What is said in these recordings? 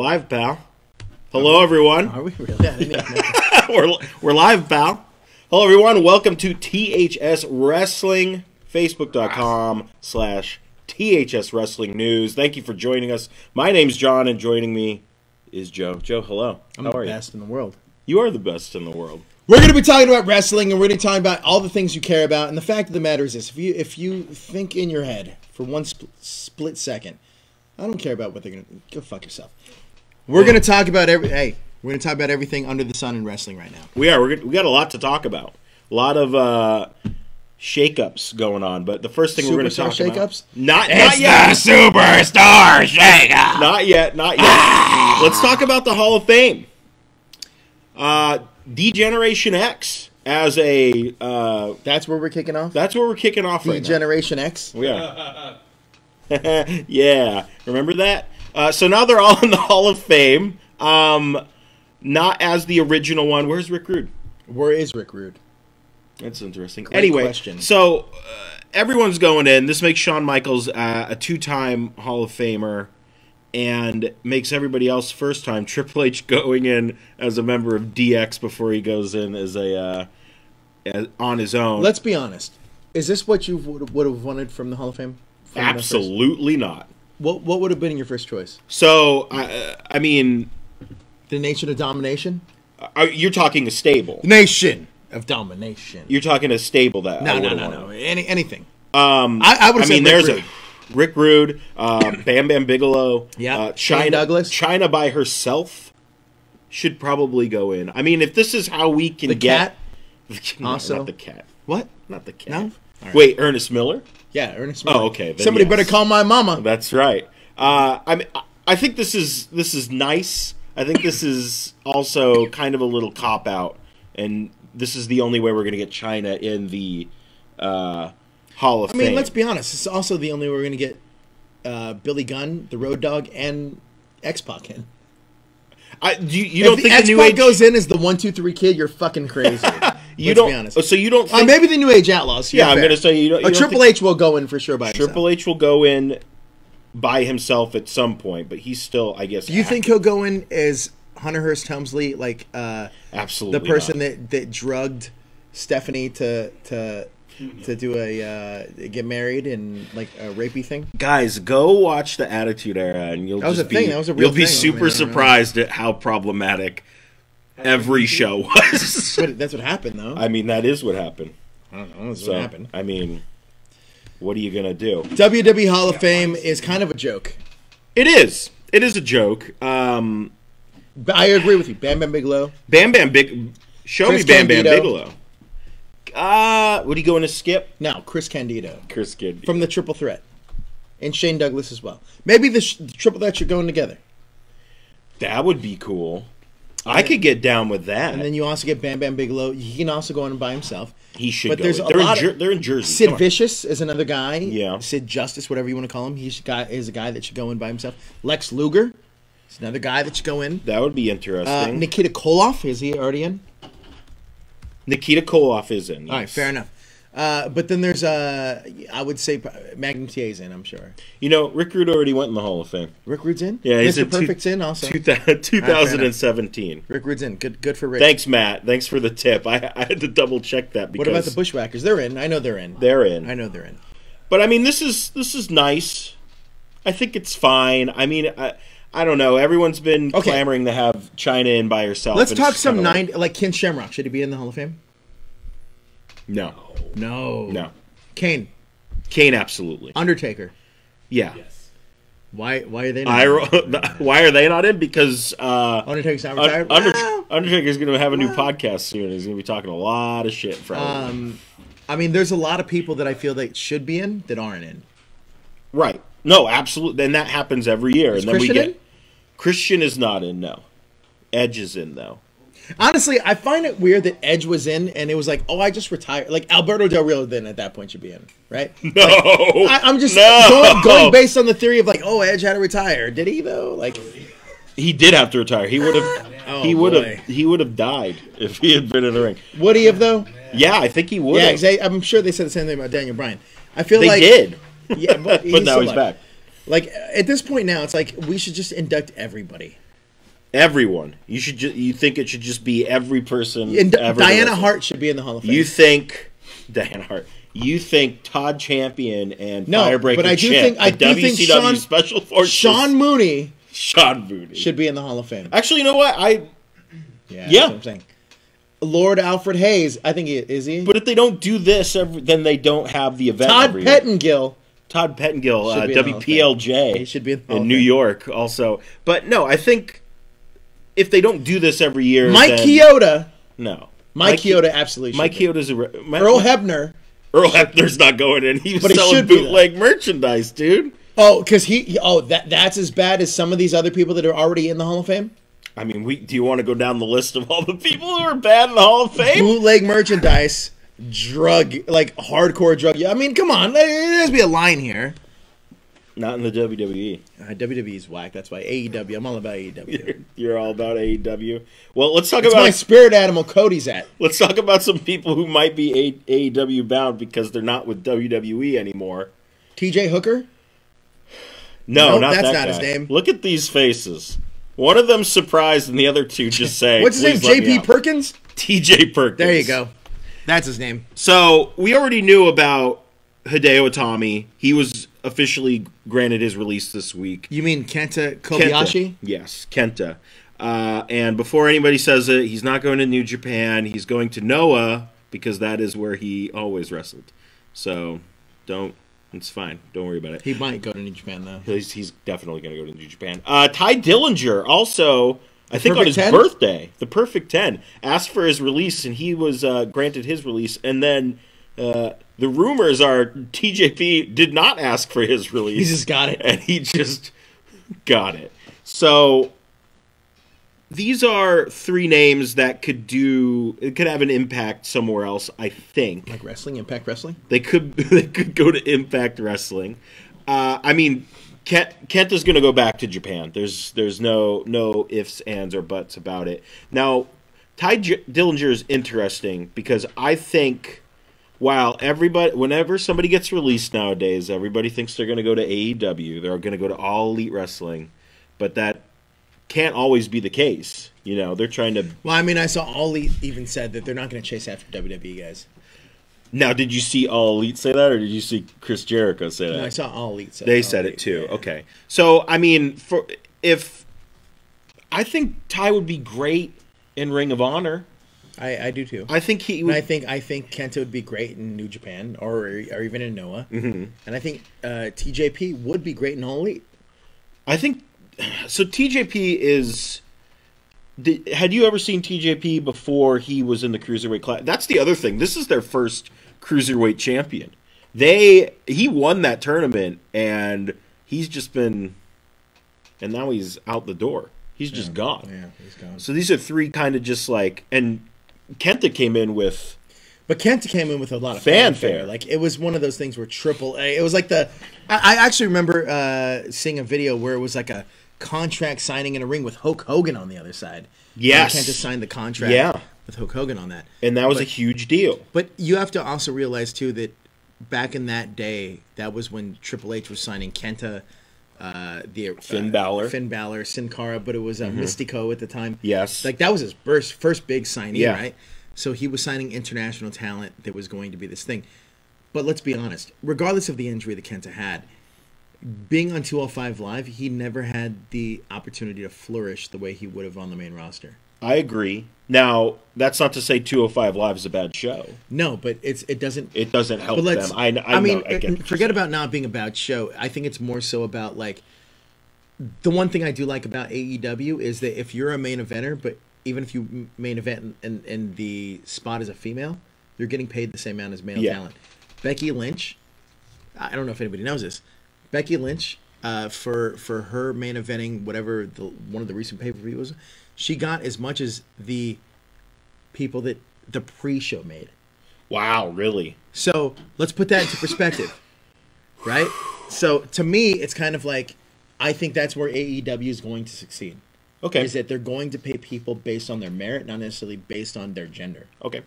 live, pal. Hello, everyone. Are we really? I didn't even know. We're live, pal. Hello, everyone. Welcome to THS Wrestling, Facebook.com/THS Wrestling News. Thank you for joining us. My name's John, and joining me is Joe. Joe, hello. I'm the best in the world. You are the best in the world. We're going to be talking about wrestling, and we're going to be talking about all the things you care about. And the fact of the matter is this: if you think in your head for one split second, I don't care about what they're going to go fuck yourself. We're going to talk about we're going to talk about everything under the sun in wrestling right now. We are. We got a lot to talk about. A lot of shakeups going on. But the first thing we're going to talk shakeups? about, not yet. The Superstar Shakeup. Not yet. Let's talk about the Hall of Fame. D-Generation X as a... that's where we're kicking off? That's where we're kicking off right now. D-Generation X? We are. Yeah. Remember that? So now they're all in the Hall of Fame. Not as the original one. Where's Rick Rude? Where is Rick Rude? That's interesting. Great anyway, question. So everyone's going in. This makes Shawn Michaels a two-time Hall of Famer and makes everybody else first-time. Triple H going in as a member of DX before he goes in as on his own. Let's be honest. Is this what you would have wanted from the Hall of Fame? Absolutely not. What would have been your first choice? So, I mean... The Nation of Domination? You're talking a stable. Nation of Domination. You're talking a stable that No. Anything. I would have said there's Rick Rude, Bam Bam Bigelow, Shane Douglas. Chyna by herself should probably go in. I mean, if this is how we can Cat? Also, not the cat. What? Not the cat. No? Right. Wait, Ernest Miller? Yeah, Ernest Miller. Oh, okay. Somebody better call my mama. That's right. I think this is nice. I think this is also kind of a little cop out, and this is the only way we're going to get Chyna in the Hall of Fame. I mean, let's be honest. It's also the only way we're going to get Billy Gunn, the Road Dogg, and X-Pac in. You don't think the New X-Pac Age goes in as the 1, 2, 3 kid? You're fucking crazy. Be honest. So you don't think... maybe the New Age Outlaws. Yeah, I'm going to say you don't... Triple H will go in for sure by himself. Triple H will go in by himself at some point, but he's still, I guess... Do you think he'll go in as Hunter Hearst Helmsley, like absolutely the person that drugged Stephanie to do a get married and like a rapey thing? Guys, go watch the Attitude Era, and you'll be super surprised at how problematic every show was. That's what happened, though. I mean, that is what happened. I don't know. That's what happened. I mean, what are you gonna do? WWE Hall of Fame is kind of a joke. It is. It is a joke. I agree with you. Bam Bam Bigelow. Show me Bam Bam Bigelow. Would he go in a skip? No, Chris Candido. Chris Candido. From the Triple Threat. And Shane Douglas as well. Maybe the Triple Threat should go in together. That would be cool. I could get down with that. And then you also get Bam Bam Bigelow. He can also go in by himself. He should but go there's in. They're in Jersey. Sid Vicious is another guy. Yeah. Sid Justice, whatever you want to call him. Is a guy that should go in by himself. Lex Luger is another guy that should go in. That would be interesting. Nikita Koloff, is he already in? Nikita Koloff is in. Yes. All right, fair enough. But then there's, I would say, Magnum T.A.'s in, I'm sure. You know, Rick Rude already went in the Hall of Fame. Rick Rude's in? Yeah, he's Mr. Perfect's in also. 2017. Rick Rude's in. Good for Rick. Thanks, Matt. Thanks for the tip. I had to double check that. Because what about the Bushwhackers? They're in. I know they're in. They're in. I know they're in. But, I mean, this is nice. I think it's fine. I mean, I don't know. Everyone's been clamoring to have Chyna in by herself. Let's talk some like Ken Shamrock. Should he be in the Hall of Fame? No. Kane, absolutely. Undertaker. Yeah. Yes. Why are they not? Why are they not in? Because Undertaker's not retired. Undertaker's going to have a new podcast soon. He's going to be talking a lot of shit. I mean, there's a lot of people that I feel that should be in that aren't in. Right. No, absolutely. And that happens every year. Is and then Christian in? Christian is not in. No. Edge is in though. Honestly, I find it weird that Edge was in, and it was like, oh, I just retired. Like, Alberto Del Rio then at that point should be in, right? No. Like, I'm just going based on the theory of like, oh, Edge had to retire. Did he though? Like, he did have to retire. He would have. He would have died if he had been in the ring. Would he have though? Yeah, I think he would. Yeah, I'm sure they said the same thing about Daniel Bryan. I feel they like did. Yeah, but now he's back. Like at this point now, it's like we should just induct everybody. Everyone. You think it should just be every person And ever. Diana Hart should be in the Hall of Fame. You think Diana Hart. You think Todd Champion and Firebreaker but I do Chip, think WCW Special Forces, Sean Mooney should be in the Hall of Fame. Actually, you know what? Yeah. That's what I'm saying. Lord Alfred Hayes, I think is he? But if they don't do this, then they don't have the event. Todd Pettengill. Todd Pettengill, WPLJ. He should be in New York also. But no, I think if they don't do this every year, Mike Chioda. No. Mike Chioda absolutely should. Mike Chioda's Earl Hebner. Earl Hebner's not going in. He was selling bootleg merchandise, dude. Oh, because that's as bad as some of these other people that are already in the Hall of Fame? I mean, do you want to go down the list of all the people who are bad in the Hall of Fame? Bootleg merchandise, hardcore drug. I mean, come on. There has to be a line here. Not in the WWE. WWE's whack. That's why AEW. I'm all about AEW. You're all about AEW. Well, let's talk about my spirit animal. Cody's at. Let's talk about some people who might be AEW bound because they're not with WWE anymore. TJ Hooker? No, not that's that not guy. his name. Look at these faces. One of them's surprised, and the other two just say, "What's his name? JP Perkins." TJ Perkins. There you go. That's his name. So we already knew about Hideo Itami. He was officially granted his release this week. You mean Kenta Kobayashi? Yes, Kenta. And before anybody says it, he's not going to New Japan. He's going to Noah because that is where he always wrestled. So it's fine. Don't worry about it. He might go to New Japan, though. He's definitely going to go to New Japan. Ty Dillinger also, I think on his 10? birthday, the Perfect 10, asked for his release, and he was granted his release. And then the rumors are TJP did not ask for his release. He just got it. And he just got it. So these are three names that could have an impact somewhere else, I think. Like wrestling, Impact Wrestling? They could go to Impact Wrestling. I mean, Kenta's going to go back to Japan. There's no ifs, ands, or buts about it. Now, Ty Dillinger is interesting because I think whenever somebody gets released nowadays, everybody thinks they're going to go to AEW. They're going to go to All Elite Wrestling, but that can't always be the case. You know, they're trying to. Well, I mean, I saw All Elite even said that they're not going to chase after WWE guys. Now, did you see All Elite say that, or did you see Chris Jericho say that? No, I saw All Elite say that. They said it too. Yeah. Okay, so I mean, I think Ty would be great in Ring of Honor. I do too. I think he. Would, I think Kenta would be great in New Japan or even in Noah. Mm-hmm. And I think TJP would be great in All Elite. I think so. TJP is. Had you ever seen TJP before he was in the Cruiserweight class? That's the other thing. This is their first Cruiserweight champion. He won that tournament, and he's just been, and now he's out the door. He's just gone. Yeah, he's gone. So these are three kind of just like, and Kenta came in with. But Kenta came in with a lot of fanfare. Like, it was one of those things where AAA. It was like I actually remember seeing a video where it was like a contract signing in a ring with Hulk Hogan on the other side. Yes. And Kenta signed the contract with Hulk Hogan on that. And that was a huge deal. But you have to also realize, too, that back in that day, that was when Triple H was signing Kenta, Finn Balor, Sin Cara, but it was Mystico at the time. Yes. Like, that was his first big signing, right? So he was signing international talent that was going to be this thing. But let's be honest, regardless of the injury that Kenta had, being on 205 Live, he never had the opportunity to flourish the way he would have on the main roster. I agree. Now, that's not to say 205 Live is a bad show. No, but it doesn't help them. I mean, forget about not being a bad show. I think it's more so about, like, the one thing I do like about AEW is that if you're a main eventer, but even if you main event and the spot is a female, you're getting paid the same amount as male talent. Becky Lynch, I don't know if anybody knows this. Becky Lynch, for her main eventing, whatever one of the recent pay-per-views, she got as much as the people that the pre-show made. Wow, really? So let's put that into perspective, right? So to me, it's kind of like, I think that's where AEW is going to succeed. Okay. Is that they're going to pay people based on their merit, not necessarily based on their gender. Okay.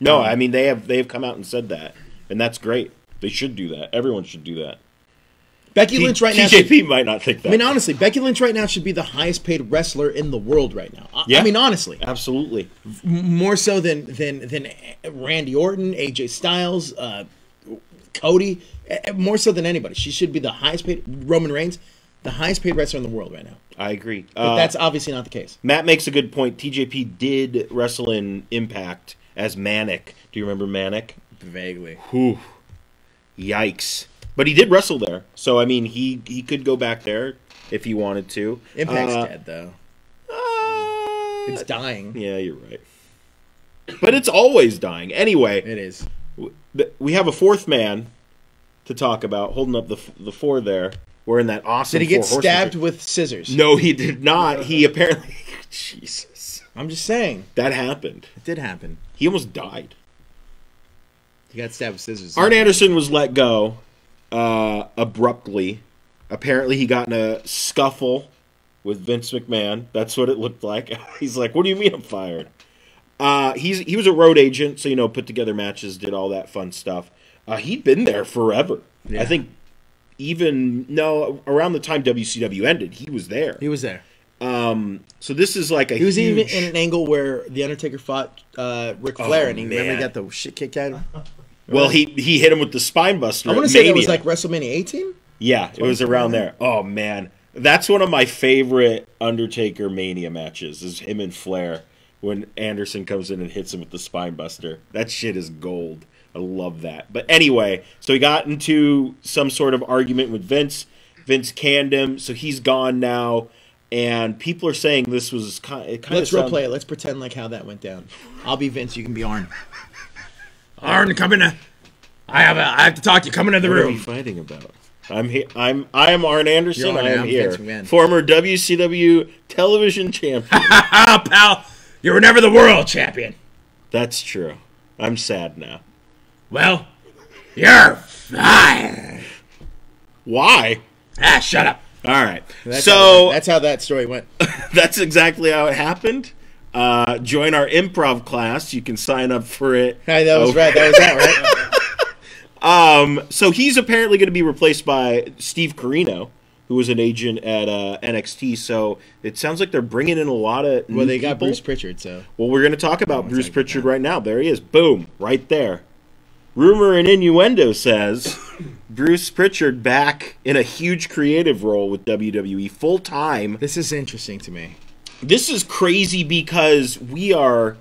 No, I mean, they have come out and said that, and that's great. They should do that. Everyone should do that. Becky Lynch right now. TJP might not think that. I mean, honestly, Becky Lynch right now should be the highest paid wrestler in the world right now. Yeah. I mean, honestly, Absolutely. more so than Randy Orton, AJ Styles, Cody, more so than anybody. She should be the highest paid. Roman Reigns, the highest paid wrestler in the world right now. I agree. But that's obviously not the case. Matt makes a good point. TJP did wrestle in Impact as Manic. Do you remember Manic? Vaguely. Whew. Yikes. But he did wrestle there. So, I mean, he could go back there if he wanted to. Impact's dead, though. It's dying. Yeah, you're right. But it's always dying. Anyway, It is. we have a fourth man to talk about, holding up the four there. We're in that awesome Did he get Four Horsemen stabbed picture. with scissors? No, he did not. He apparently... Jesus. I'm just saying. That happened. It did happen. He almost died. He got stabbed with scissors. Arn Anderson was let go abruptly. Apparently, he got in a scuffle with Vince McMahon. That's what it looked like. He's like, "What do you mean I'm fired?" He was a road agent, so put together matches, did all that fun stuff. He'd been there forever. Yeah. I think around the time WCW ended, he was there. He was there. So this is like a He was huge... even in an angle where The Undertaker fought Ric Flair, and remember he got the shit kicked out of him? Well, he hit him with the spine buster. I want to say that was like WrestleMania 18? Yeah, it was around there. Oh, man. That's one of my favorite Undertaker Mania matches, is him and Flair when Anderson comes in and hits him with the spine buster. That shit is gold. I love that. But anyway, so he got into some sort of argument with Vince. Vince canned him, so he's gone now. And people are saying this was Let's role play it. Let's pretend like how that went down. I'll be Vince. You can be Arn. Arn, come in. I have to talk to you. Come into the What are room. we fighting about? I'm here. I am Arn Anderson. You're Arn, I am I'm here. Vince McMahon. Former WCW television champion. Pal, you were never the world champion. That's true. I'm sad now. Well, you're fired. Why? Shut up. All right. That's how that story went. That's exactly how it happened. Join our improv class. You can sign up for it. Hey, that was right. That was that, right? So he's apparently going to be replaced by Steve Corino, who was an agent at NXT. So it sounds like they're bringing in a lot of Well, they got people. Bruce Pritchard, so. Well, we're going to talk about Bruce Pritchard right now. There he is. Boom. Right there. Rumor and innuendo says Bruce Pritchard back in a huge creative role with WWE full time. This is interesting to me. This is crazy because we are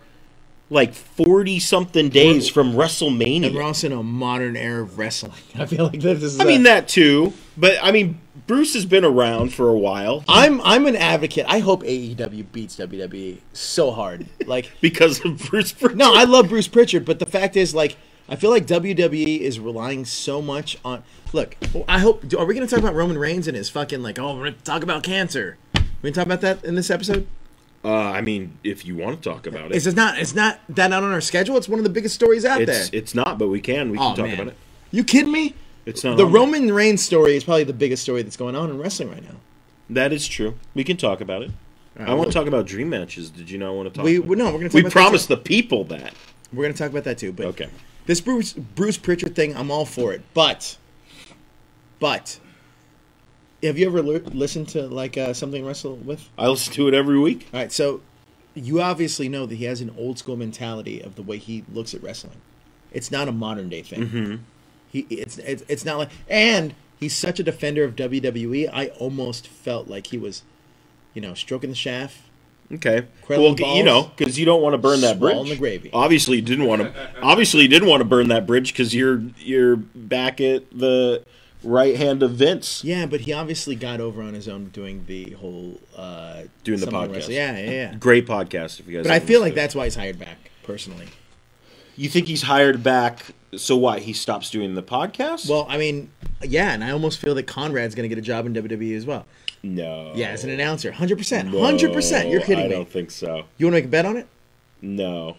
like 40-something days from WrestleMania. And we're also in a modern era of wrestling. I feel like this is. I mean, that too. But, I mean, Bruce has been around for a while. I'm an advocate. I hope AEW beats WWE so hard. Like Because of Bruce Pritchard. No, I love Bruce Pritchard, but the fact is, like, I feel like WWE is relying so much on. Look, I hope. Are we going to talk about Roman Reigns and his fucking we're going to talk about cancer? We going to talk about that in this episode? I mean, if you want to talk about it. It's not that not on our schedule. It's one of the biggest stories out there. It's not, but we can. We can talk about it. You kidding me? It's not the on there. Roman Reigns story is probably the biggest story that's going on in wrestling right now. That is true. We can talk about it. I want to talk about dream matches. Did you not want to talk about it? No, we're going to talk We about promised the people that. We're going to talk about that too. But Okay. This Bruce Pritchard thing, I'm all for it. But, have you ever listened to like Something Wrestle With? I listen to it every week. All right, so you obviously know that he has an old school mentality of the way he looks at wrestling. It's not a modern day thing. Mm-hmm. It's not like, and he's such a defender of WWE. I almost felt like he was, stroking the shaft. Okay. Cradling Well, balls, because you don't want to burn that bridge. swallowing the gravy. Obviously, you didn't want to burn that bridge because you're back at the right hand of Vince. Yeah, but he obviously got over on his own doing the whole Doing the Something podcast. Wrestle. Yeah. Great podcast if you guys. But I haven't feel listened like to it. that's why he's hired back, personally. You think he's hired back? So what? He stops doing the podcast? Well, I mean, yeah, and I almost feel that Conrad's going to get a job in WWE as well. No. Yeah, as an announcer, 100%, No, 100%. You're kidding I me? don't think so. You want to make a bet on it? No.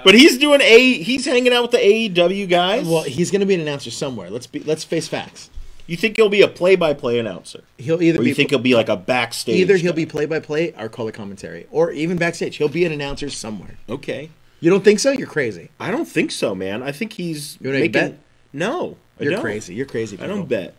But he's doing he's hanging out with the AEW guys. Well, he's going to be an announcer somewhere. Let's face facts. You think he'll be a play-by-play announcer? He'll either Or you think he'll be like a backstage? either he'll guy? be play-by-play or color commentary, or even backstage. He'll be an announcer somewhere. Okay. You don't think so? You're crazy. I don't think so, man. I think he's You wanna make a bet? No. You're don't. crazy. You're crazy. I don't bet.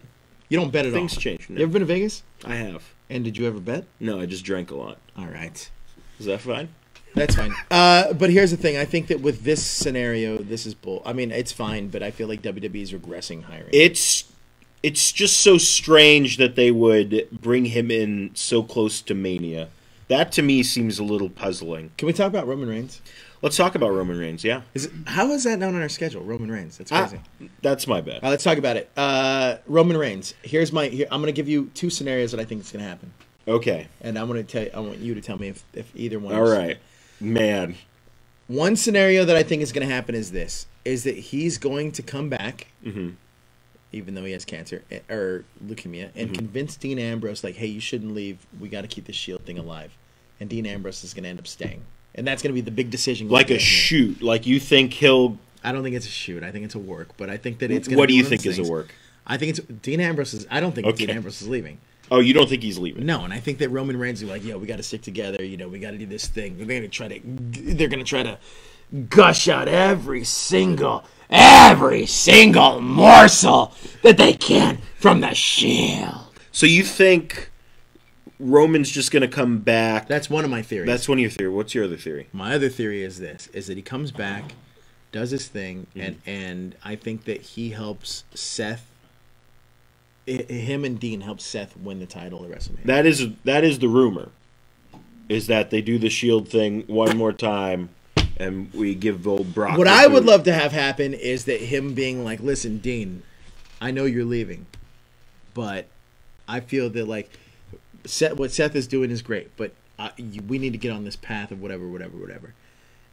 You don't bet at all. Things change. No. You ever been to Vegas? I have. And did you ever bet? No, I just drank a lot. All right. Is that fine? That's fine. But here's the thing. I think that with this scenario, this is bull. I mean, it's fine, but I feel like WWE is regressing hiring. It's just so strange that they would bring him in so close to Mania. That to me seems a little puzzling. Can we talk about Roman Reigns? Let's talk about Roman Reigns, yeah. How is that not on our schedule? Roman Reigns. That's crazy. That's my bad. Let's talk about it. Roman Reigns. I'm going to give you two scenarios that I think is going to happen. Okay. And I want you to tell me if either one. All right. Man. One scenario that I think is going to happen is this: is that he's going to come back, even though he has cancer or leukemia, and convince Dean Ambrose, like, "Hey, you shouldn't leave. We got to keep the Shield thing alive." And Dean Ambrose is going to end up staying, and that's going to be the big decision. Like a shoot. Like you think he'll? I don't think it's a shoot. I think it's a work. But I think that it's. What do you think is a work? I think it's Dean Ambrose is. I don't think Dean Ambrose is leaving. Oh, you don't think he's leaving? No, and I think that Roman Reigns is like, yo, we got to stick together. You know, we got to do this thing. They're gonna try to gush out every single morsel that they can from the Shield. So you think Roman's just gonna come back? That's one of my theories. That's one of your theories. What's your other theory? My other theory is this: is that he comes back, does his thing, and I think that he helps Seth. Him and Dean help Seth win the title at WrestleMania. That is the rumor, is that they do the Shield thing one more time, and we give old Brock. What I would love to have happen is that him being like, "Listen, Dean, I know you're leaving, but I feel that like what Seth is doing is great, but we need to get on this path of whatever,"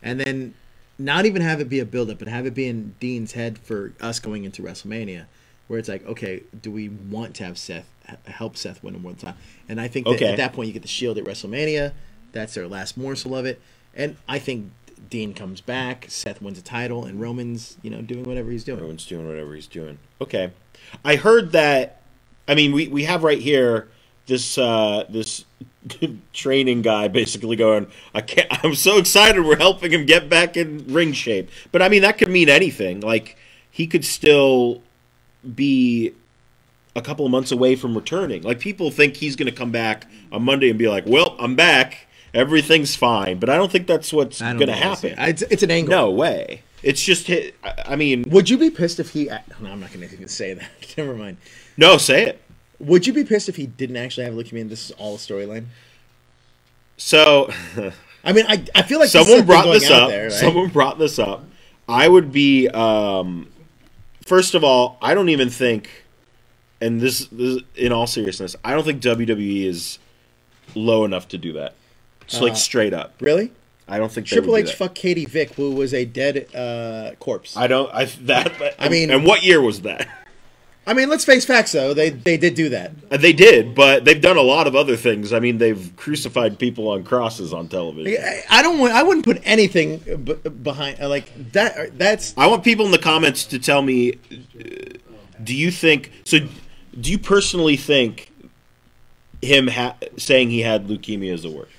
and then not even have it be a build-up, but have it be in Dean's head for us going into WrestleMania. Where it's like, okay, do we want to have Seth help Seth win one time? And I think that at that point you get the Shield at WrestleMania. That's their last morsel of it. And I think Dean comes back, Seth wins a title, and Roman's doing whatever he's doing. Roman's doing whatever he's doing. Okay, I heard that. I mean, we have right here this training guy basically going, I'm so excited we're helping him get back in ring shape. But I mean, that could mean anything. Like he could still be a couple of months away from returning. Like people think he's going to come back on Monday and be like, "Well, I'm back. Everything's fine." But I don't think that's what's going to happen. It's an angle. No way. It's just. I mean, would you be pissed if he? No, I'm not going to even say that. Never mind. No, say it. Would you be pissed if he didn't actually have leukemia and this is all a storyline? So, I mean, I feel like someone brought this up. There, right? Someone brought this up. I would be. First of all, I don't even think, and this in all seriousness, I don't think WWE is low enough to do that. It's like straight up. Really? I don't think Triple H fucked Katie Vick, who was a dead corpse. I mean, and what year was that? I mean, let's face facts, though. They did do that. They did, but they've done a lot of other things. I mean, they've crucified people on crosses on television. I wouldn't put anything behind like that. That's. I want people in the comments to tell me. Do you think so? Do you personally think him saying he had leukemia is a work?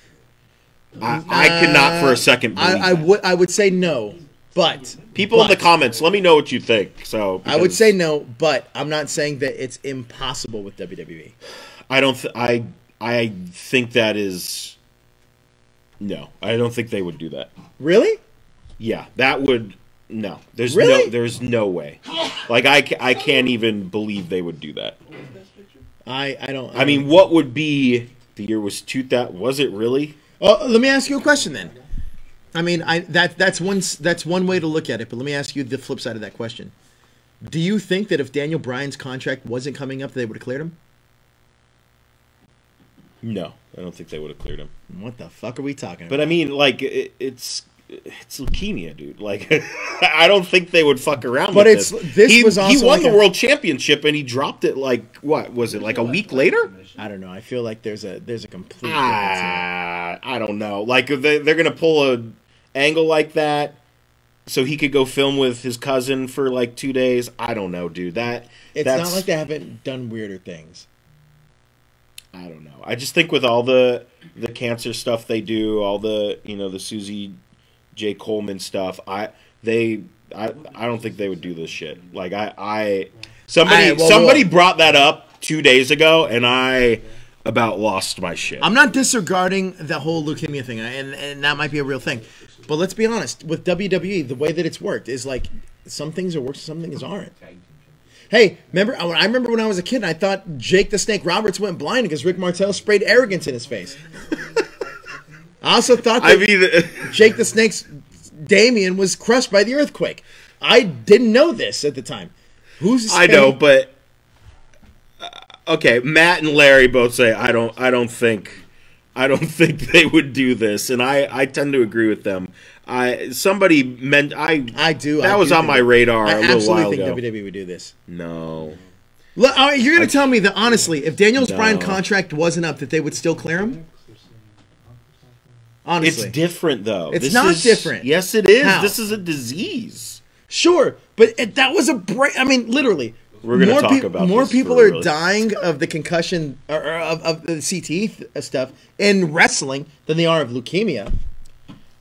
I could not for a second believe I would say no. But people in the comments, let me know what you think. So I would say no, but I'm not saying that it's impossible with WWE. I think that is no. I don't think they would do that. Really? Yeah, that would no. There's there's no way. Like I can't even believe they would do that. I don't. I mean, what would be the year was 2000? Was it really? Oh, let me ask you a question then. I mean, that's one way to look at it, but let me ask you the flip side of that question. Do you think that if Daniel Bryan's contract wasn't coming up, they would have cleared him? No, I don't think they would have cleared him. What the fuck are we talking about? But I mean, like, it's leukemia, dude. Like, I don't think they would fuck around with this. But he won the world championship and he dropped it like, what was it, like a week later? I don't know. I feel like there's a complete I don't know. Like, they're going to pull a angle like that so he could go film with his cousin for like 2 days. I don't know, dude. That's not like they haven't done weirder things. I don't know. I just think with all the cancer stuff they do, all the the Susie J. Coleman stuff, I don't think they would do this shit. Like Somebody brought that up 2 days ago, and I about lost my shit. I'm not disregarding the whole leukemia thing, and that might be a real thing. But let's be honest, with WWE, the way that it's worked is like some things are working, some things aren't. Hey, I remember when I was a kid, and I thought Jake the Snake Roberts went blind because Rick Martel sprayed arrogance in his face. I also thought that Jake the Snake's Damien was crushed by the earthquake. I didn't know this at the time. I know, but okay. Matt and Larry both say I don't think they would do this, and I tend to agree with them. Somebody meant I do. That was on my radar a little while ago. I absolutely think WWE would do this. No. Look, you're going to tell me that honestly, if Daniel's Bryan contract wasn't up, that they would still clear him? Honestly, it's different though. It's not different. Yes, it is. How? This is a disease. Sure, but that was a break. I mean, literally, we're going to talk about more people are dying of the concussion or of the CTE stuff in wrestling than they are of leukemia.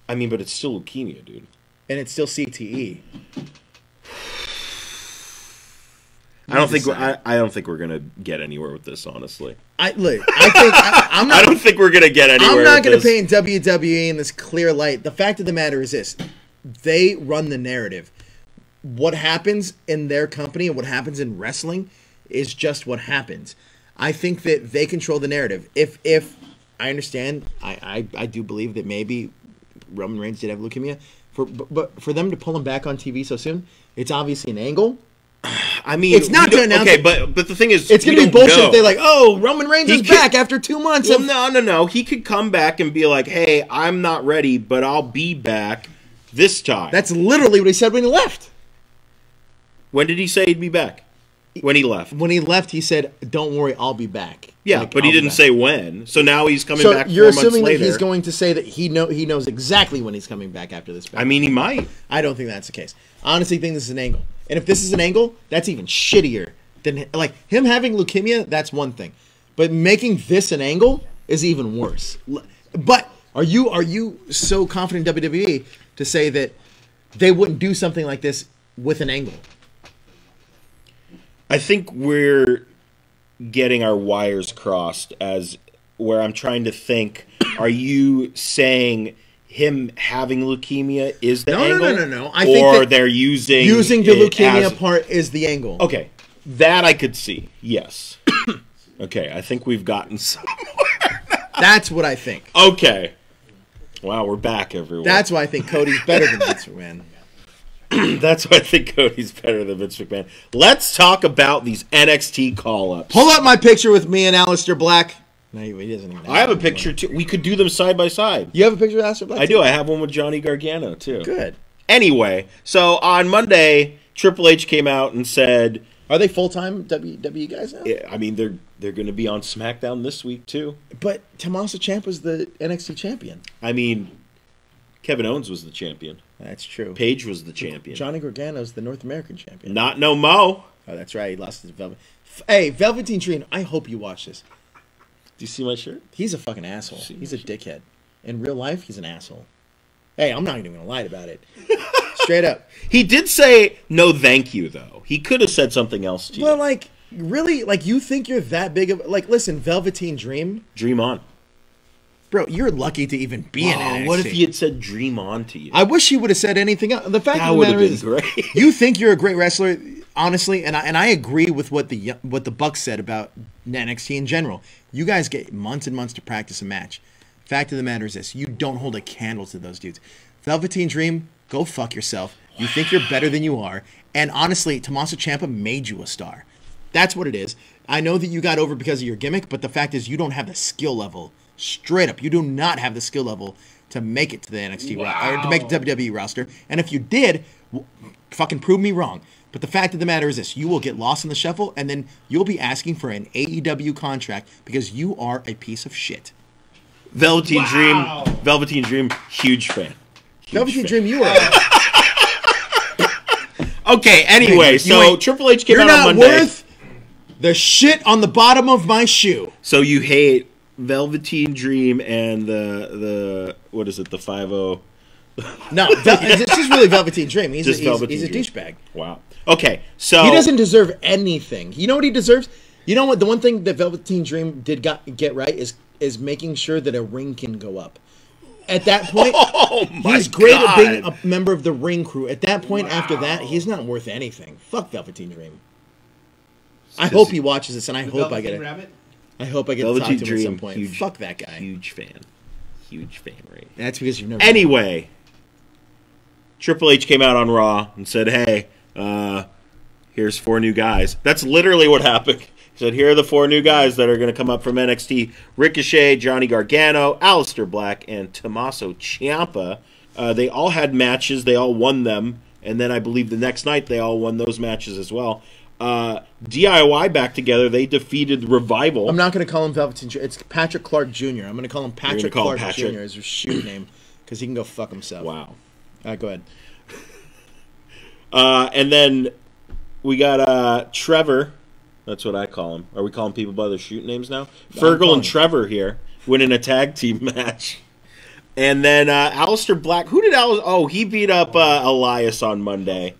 I mean, but it's still leukemia, dude, and it's still CTE. I don't think we're gonna get anywhere with this, honestly. I'm not. I don't think we're gonna get anywhere. I'm not gonna paint WWE in this clear light. The fact of the matter is this: they run the narrative. What happens in their company and what happens in wrestling is just what happens. I think that they control the narrative. If I understand, I do believe that maybe Roman Reigns did have leukemia. But for them to pull him back on TV so soon, it's obviously an angle. I mean, it's not going to announce. Okay, but the thing is, it's going to be bullshit if they're like, "Oh, Roman Reigns is back after 2 months." Well, no. He could come back and be like, "Hey, I'm not ready, but I'll be back this time." That's literally what he said when he left. When did he say he'd be back? When he left. When he left, he said, "Don't worry, I'll be back." Yeah, but he didn't say when. So now he's coming back 4 months later. So you're assuming that he's going to say that he knows exactly when he's coming back after this match. I mean, he might. I don't think that's the case. I honestly think this is an angle. And if this is an angle, that's even shittier than like him having leukemia. That's one thing, but making this an angle is even worse. But are you so confident in WWE to say that they wouldn't do something like this with an angle? I think we're getting our wires crossed as where I'm trying to think. Are you saying him having leukemia is the angle? No. I think that they're using the leukemia part is the angle. Okay, that I could see. Yes. Okay, I think we've gotten somewhere. That's what I think. Okay. Wow, we're back, everyone. That's why I think Cody's better than Vince McMahon. That's why I think Cody's better than Vince McMahon. Let's talk about these NXT call-ups. Pull up my picture with me and Aleister Black. No, he doesn't even. I have a picture too. We could do them side by side. You have a picture of Aleister Black? I do. I have one with Johnny Gargano too. Good. Anyway, so on Monday, Triple H came out and said, "Are they full-time WWE guys now?" Yeah, I mean they're going to be on SmackDown this week too. But Tommaso Ciampa's the NXT champion. I mean, Kevin Owens was the champion. That's true. Paige was the champion. Johnny Gargano's the North American champion. Not no Mo. Oh, that's right. He lost his Velvet. Hey, Velveteen Dream, I hope you watch this. Do you see my shirt? He's a fucking asshole. He's a dickhead. In real life, he's an asshole. Hey, I'm not even going to lie about it. Straight up. He did say no thank you, though. He could have said something else to you. Well, like, really? Like, you think you're that big of... Like, listen, Velveteen Dream... Dream on. Bro, you're lucky to even be in NXT. What if he had said dream on to you? I wish he would have said anything else. The fact of the matter is, great. You think you're a great wrestler, honestly, and I agree with what the Bucks said about NXT in general. You guys get months and months to practice a match. Fact of the matter is this: you don't hold a candle to those dudes. Velveteen Dream, go fuck yourself. You think you're better than you are, and honestly, Tommaso Ciampa made you a star. That's what it is. I know that you got over because of your gimmick, but the fact is, you don't have the skill level. Straight up, you do not have the skill level to make it to the NXT or to make the WWE roster. And if you did, fucking prove me wrong. But the fact of the matter is this: you will get lost in the shuffle, and then you'll be asking for an AEW contract because you are a piece of shit. Velveteen Dream, huge fan. Velveteen Dream, you are. Okay, anyway, so Triple H came out on Monday. You're not worth the shit on the bottom of my shoe. So you hate Velveteen Dream and the what is it, the No, this is really Velveteen Dream. He's a Velveteen Dream. douchebag. Wow. Okay, so He doesn't deserve anything. You know what he deserves? You know what? The one thing that Velveteen Dream did get right is making sure that a ring can go up. At that point, he's great at being a member of the ring crew. At that point, after that, he's not worth anything. Fuck Velveteen Dream. I hope he watches this, and I hope I get it. I hope I get to talk to him at some point. Fuck that guy. Huge fan. Huge fan, right? That's because you've never. Anyway, Triple H came out on Raw and said, "Hey, here's 4 new guys." That's literally what happened. He said, "Here are the 4 new guys that are going to come up from NXT: Ricochet, Johnny Gargano, Aleister Black, and Tommaso Ciampa." They all had matches. They all won them, and then I believe the next night they all won those matches as well. DIY back together. They defeated Revival. I'm not going to call him Velveteen Dream. It's Patrick Clark Jr. I'm going to call him Patrick Clark Jr. as his shoot name because he can go fuck himself. Wow. Go ahead. And then we got Trevor. That's what I call him. Are we calling people by their shoot names now? Fergal and Trevor here winning a tag team match. And then Aleister Black. Who did Aleister? Oh, he beat up Elias on Monday.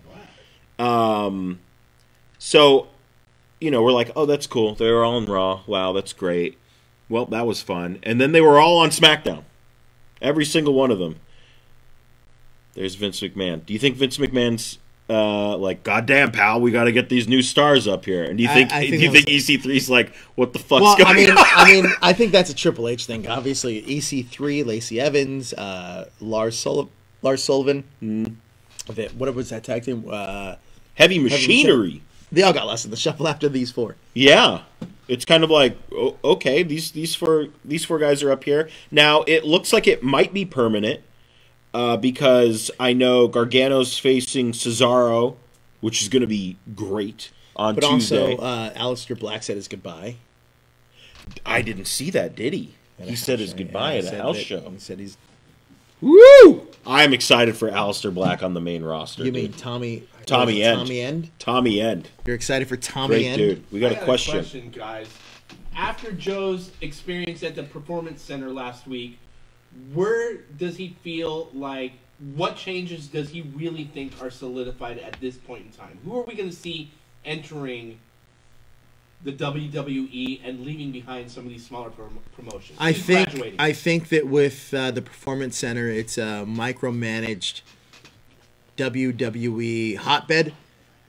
So, you know, we're like, oh, that's cool. They were all on Raw. Wow, that's great. Well, that was fun. And then they were all on SmackDown. Every single one of them. There's Vince McMahon. Do you think Vince McMahon's like, goddamn, pal, we got to get these new stars up here? And do you think EC3's like, what the fuck's going on? I think that's a Triple H thing. Obviously, EC3, Lacey Evans, Lars Sullivan. What was that tag team? Heavy Machinery. They all got lost in the shuffle after these 4. Yeah, it's kind of like, okay, these four guys are up here now. It looks like it might be permanent because I know Gargano's facing Cesaro, which is going to be great on Tuesday. But also, Aleister Black said his goodbye. I didn't see that, did he? He said his goodbye at a house show. He said he's. Woo! I'm excited for Aleister Black on the main roster. You mean Tommy End? Tommy End. You're excited for Tommy End? Great dude. We got a question. A question, guys. After Joe's experience at the Performance Center last week, where does he feel like, what changes does he really think are solidified at this point in time? Who are we going to see entering the WWE and leaving behind some of these smaller promotions? I think that with the Performance Center, it's a micromanaged WWE hotbed.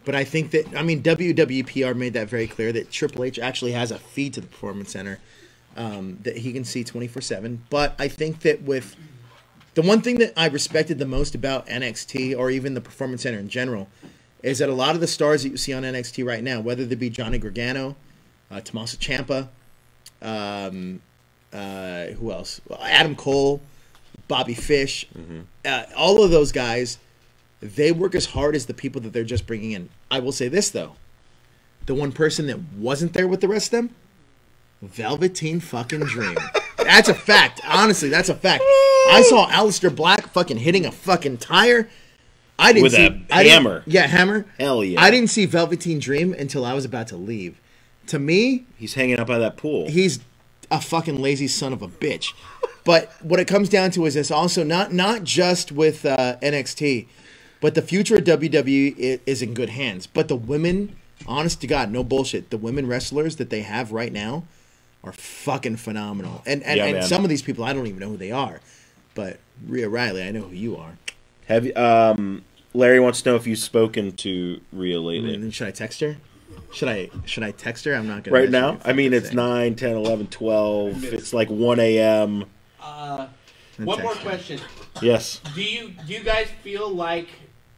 But I think that, WWPR made that very clear that Triple H actually has a feed to the Performance Center that he can see 24/7. But I think that with the one thing that I respected the most about NXT or even the Performance Center in general is that a lot of the stars that you see on NXT right now, whether they be Johnny Gargano, Tommaso Ciampa, who else? Adam Cole, Bobby Fish, all of those guys, they work as hard as the people that they're just bringing in. I will say this, though. The one person that wasn't there with the rest of them, Velveteen fucking Dream. That's a fact. Honestly, that's a fact. I saw Aleister Black fucking hitting a fucking tire. I didn't see a hammer. Yeah, hammer. Hell yeah. I didn't see Velveteen Dream until I was about to leave. To me, he's hanging out by that pool. He's a fucking lazy son of a bitch. But what it comes down to is this also not just with NXT, but the future of WWE is in good hands. But the women, honest to God, no bullshit, the women wrestlers that they have right now are fucking phenomenal. And some of these people, I don't even know who they are. But Rhea Ripley, I know who you are. Have you, Larry wants to know if you've spoken to Rhea lately. Should I text her? Should I text her? I'm not going to. Right now? I mean, it's 9, 10, 11, 12. It's like 1 a.m. One more question. Yes. Do you guys feel like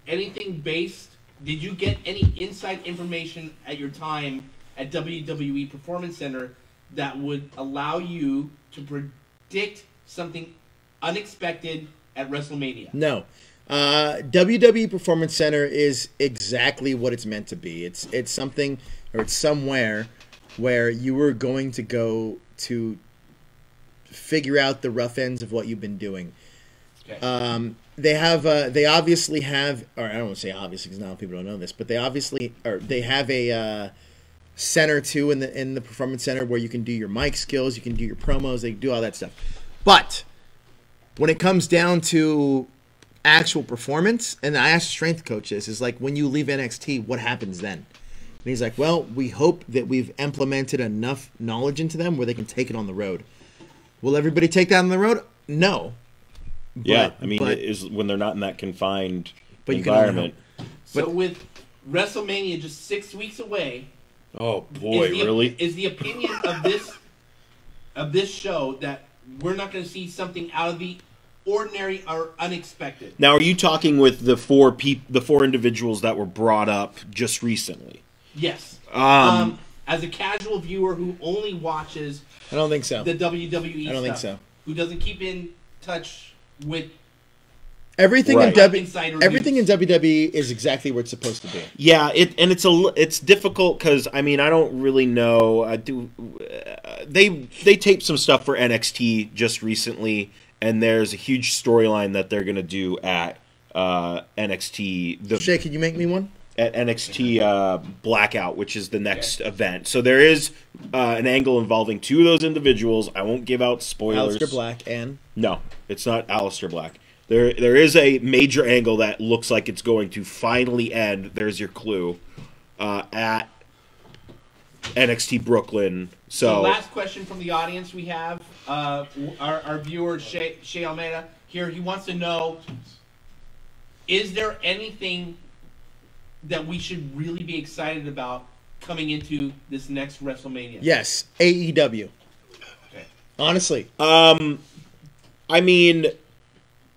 anything based? Did you get any inside information at your time at WWE Performance Center that would allow you to predict something unexpected at WrestleMania? No. WWE Performance Center is exactly what it's meant to be. It's something, or it's somewhere where you were going to go to figure out the rough ends of what you've been doing. Okay. They obviously have, or I don't want to say obviously because now people don't know this, but they have a center too in the Performance Center where you can do your mic skills, you can do your promos, they do all that stuff. But when it comes down to actual performance, and I asked the strength coach this, is like, when you leave NXT, what happens then? And he's like, well, we hope that we've implemented enough knowledge into them where they can take it on the road. Will everybody take that on the road? No. Yeah, I mean, it is when they're not in that confined But you can only environment. So with WrestleMania just 6 weeks away, Oh boy, really? Is the opinion of this show that we're not going to see something out of the ordinary or unexpected? Now, are you talking with the four individuals that were brought up just recently? Yes. As a casual viewer who only watches I don't think so. the WWE I don't think stuff, so. who doesn't keep in touch with Everything Right. everything in WWE is exactly where it's supposed to be. Yeah, it's difficult because I mean I don't really know. They taped some stuff for NXT just recently, and there's a huge storyline that they're gonna do at NXT. Shay, can you make me one? At NXT Blackout, which is the next event. So there is an angle involving two of those individuals. I won't give out spoilers. Aleister Black and No, it's not Aleister Black. There is a major angle that looks like it's going to finally end. There's your clue at NXT Brooklyn. So last question from the audience we have. Our viewer Shay Almeida here. He wants to know: is there anything that we should really be excited about coming into this next WrestleMania? yes, AEW. Okay. Honestly, I mean,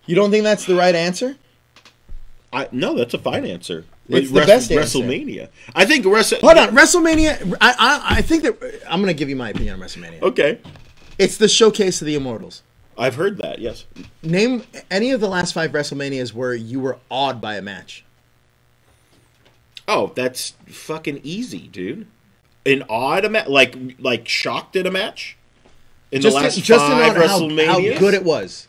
you don't think that's the right answer? no, that's a fine answer. It's the best answer. WrestleMania. I think Hold on, WrestleMania. I think that I'm going to give you my opinion on WrestleMania. Okay, It's the showcase of the Immortals. I've heard that. Yes. Name any of the last 5 WrestleManias where you were awed by a match. Oh, that's fucking easy, dude. In awe at a match, like shocked at a match. In the last 5 WrestleManias, how good it was.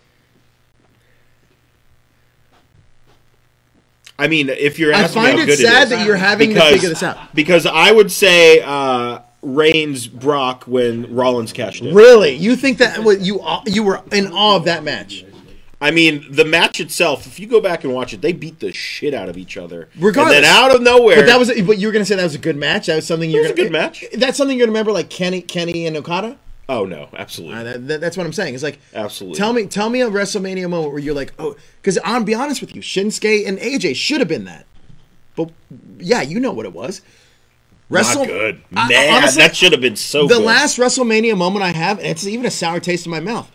I mean, if you're I asking find how it good sad it is, that you're having to figure this out. Because I would say Reigns Brock when Rollins cashed in. Really, you think that you were in awe of that match? I mean, the match itself. If you go back and watch it, they beat the shit out of each other. Regardless, and then out of nowhere, But you were gonna say that was a good match. That was something It was a good match. That's something you're gonna remember, like Kenny and Okada. Oh no, absolutely, That's what I'm saying. It's like absolutely. Tell me a WrestleMania moment where you're like, oh, because I'll be honest with you, Shinsuke and AJ should have been that. But yeah, you know what it was. Not good. Man, honestly, that should have been so the good. last WrestleMania moment I have, and it's even a sour taste in my mouth,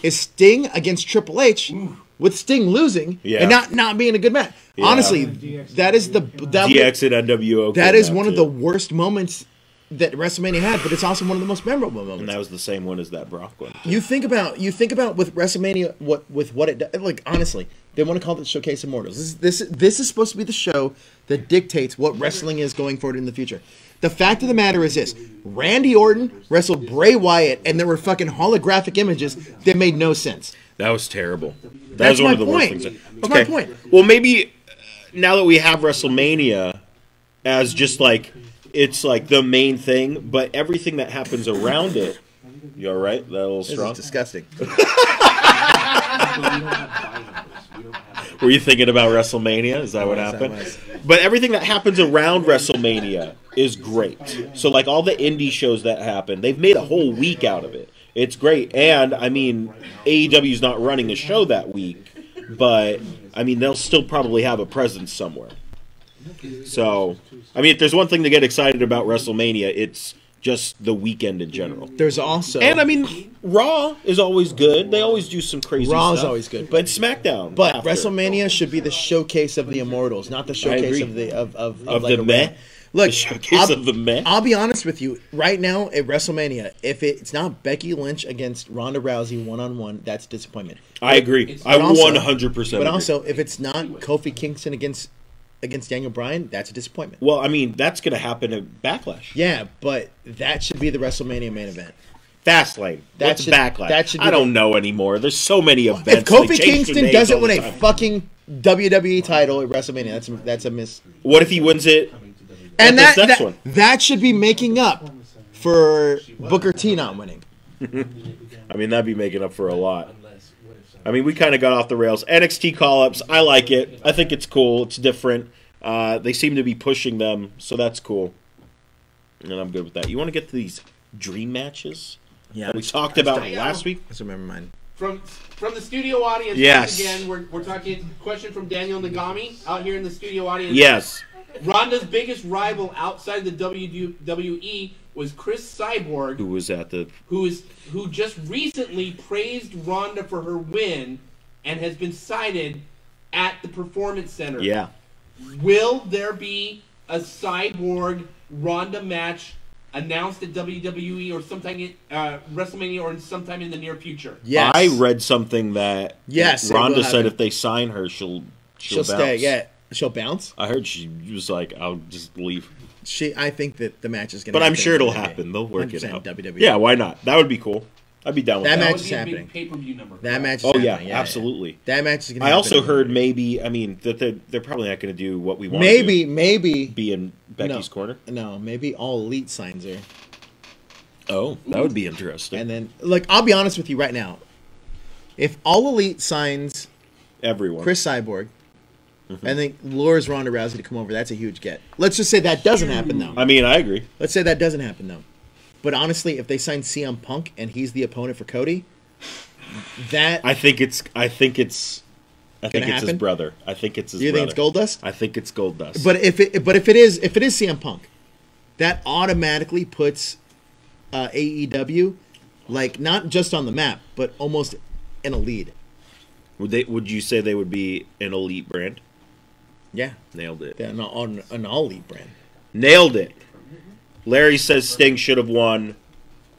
is Sting against Triple H with Sting losing and not being a good match. Yeah. Honestly, that is DX and NWO. that is one of the worst moments that WrestleMania had, but it's also one of the most memorable moments. And that was the same one as that Brock one. You think about with WrestleMania what it does. Like, honestly, they want to call it Showcase Immortals. This is supposed to be the show that dictates what wrestling is going forward in the future. The fact of the matter is this: Randy Orton wrestled Bray Wyatt, and there were fucking holographic images that made no sense. That was terrible. That That's was one my of the worst point. things. That's my point. Well, maybe now that we have WrestleMania as just like it's like the main thing, but everything that happens around it. You all right? That a little This strong? is disgusting. Were you thinking about WrestleMania? Is that what happened? But everything that happens around WrestleMania is great. So like all the indie shows that happen, they've made a whole week out of it. It's great. And I mean, AEW's not running a show that week, but I mean, they'll still probably have a presence somewhere. So, I mean, if there's one thing to get excited about WrestleMania, it's just the weekend in general. There's also, And I mean, Raw is always good. They always do some crazy Raw stuff. is always good, But SmackDown. but after. WrestleMania should be the showcase of the Immortals, not the showcase of the of like the a meh. Look, The showcase of the meh. I'll be honest with you. Right now at WrestleMania, if it's not Becky Lynch against Ronda Rousey 1-on-1, that's disappointment. I agree. I But also- 100%. But agree. also, if it's not Kofi Kingston against Daniel Bryan, that's a disappointment. well, I mean, that's going to happen at Backlash. Yeah, but that should be the WrestleMania main event. Fastlane. That's Backlash. that should be I don't know anymore. There's so many events. If Kofi They change the Kingston names doesn't all win the a time. fucking WWE title at WrestleMania, that's a miss. What if he wins it? And at this next one? that should be making up for Booker T not winning. I mean, that'd be making up for a lot. I mean, we kind of got off the rails. NXT call-ups, I like it. I think it's cool. It's different. They seem to be pushing them, so that's cool. And I'm good with that. You want to get to these dream matches that we talked about last week? Let's remember mine. From the studio audience, yes. Once again, we're talking question from Daniel Nagami out here in the studio audience. Yes. Ronda's biggest rival outside the WWE was Chris Cyborg, who just recently praised Ronda for her win and has been cited at the Performance Center. Yeah. Will there be a Cyborg Ronda match announced at WWE or sometime WrestleMania or sometime in the near future? Yes. I read something that Ronda said if they sign her, she'll bounce. Stay. Yeah, she'll bounce. I heard she was like, "I'll just leave." I think that the match is going to. But I'm sure it'll happen. They'll work it out. WWE. Yeah, why not? That would be cool. I'd be down with that. That match is happening. Pay-per-view number. That match is happening. Yeah, absolutely. That match is going to happen. I also heard maybe, that they're probably not going to do what we want maybe be in Becky's corner. No, maybe All Elite signs her. Oh, that would be interesting. And then, I'll be honest with you right now. If All Elite signs everyone, Chris Cyborg, and then lures Ronda Rousey to come over, that's a huge get. Let's just say that doesn't happen, though. I mean, I agree. Let's say that doesn't happen, though. But honestly, if they sign CM Punk and he's the opponent for Cody, I think it's his brother. I think it's his brother. You think it's Goldust? I think it's Goldust. But if it is CM Punk, that automatically puts AEW not just on the map, but almost in a lead. Would you say they would be an elite brand? Yeah, nailed it. They're not on an all elite brand. Nailed it. Larry says Sting should have won.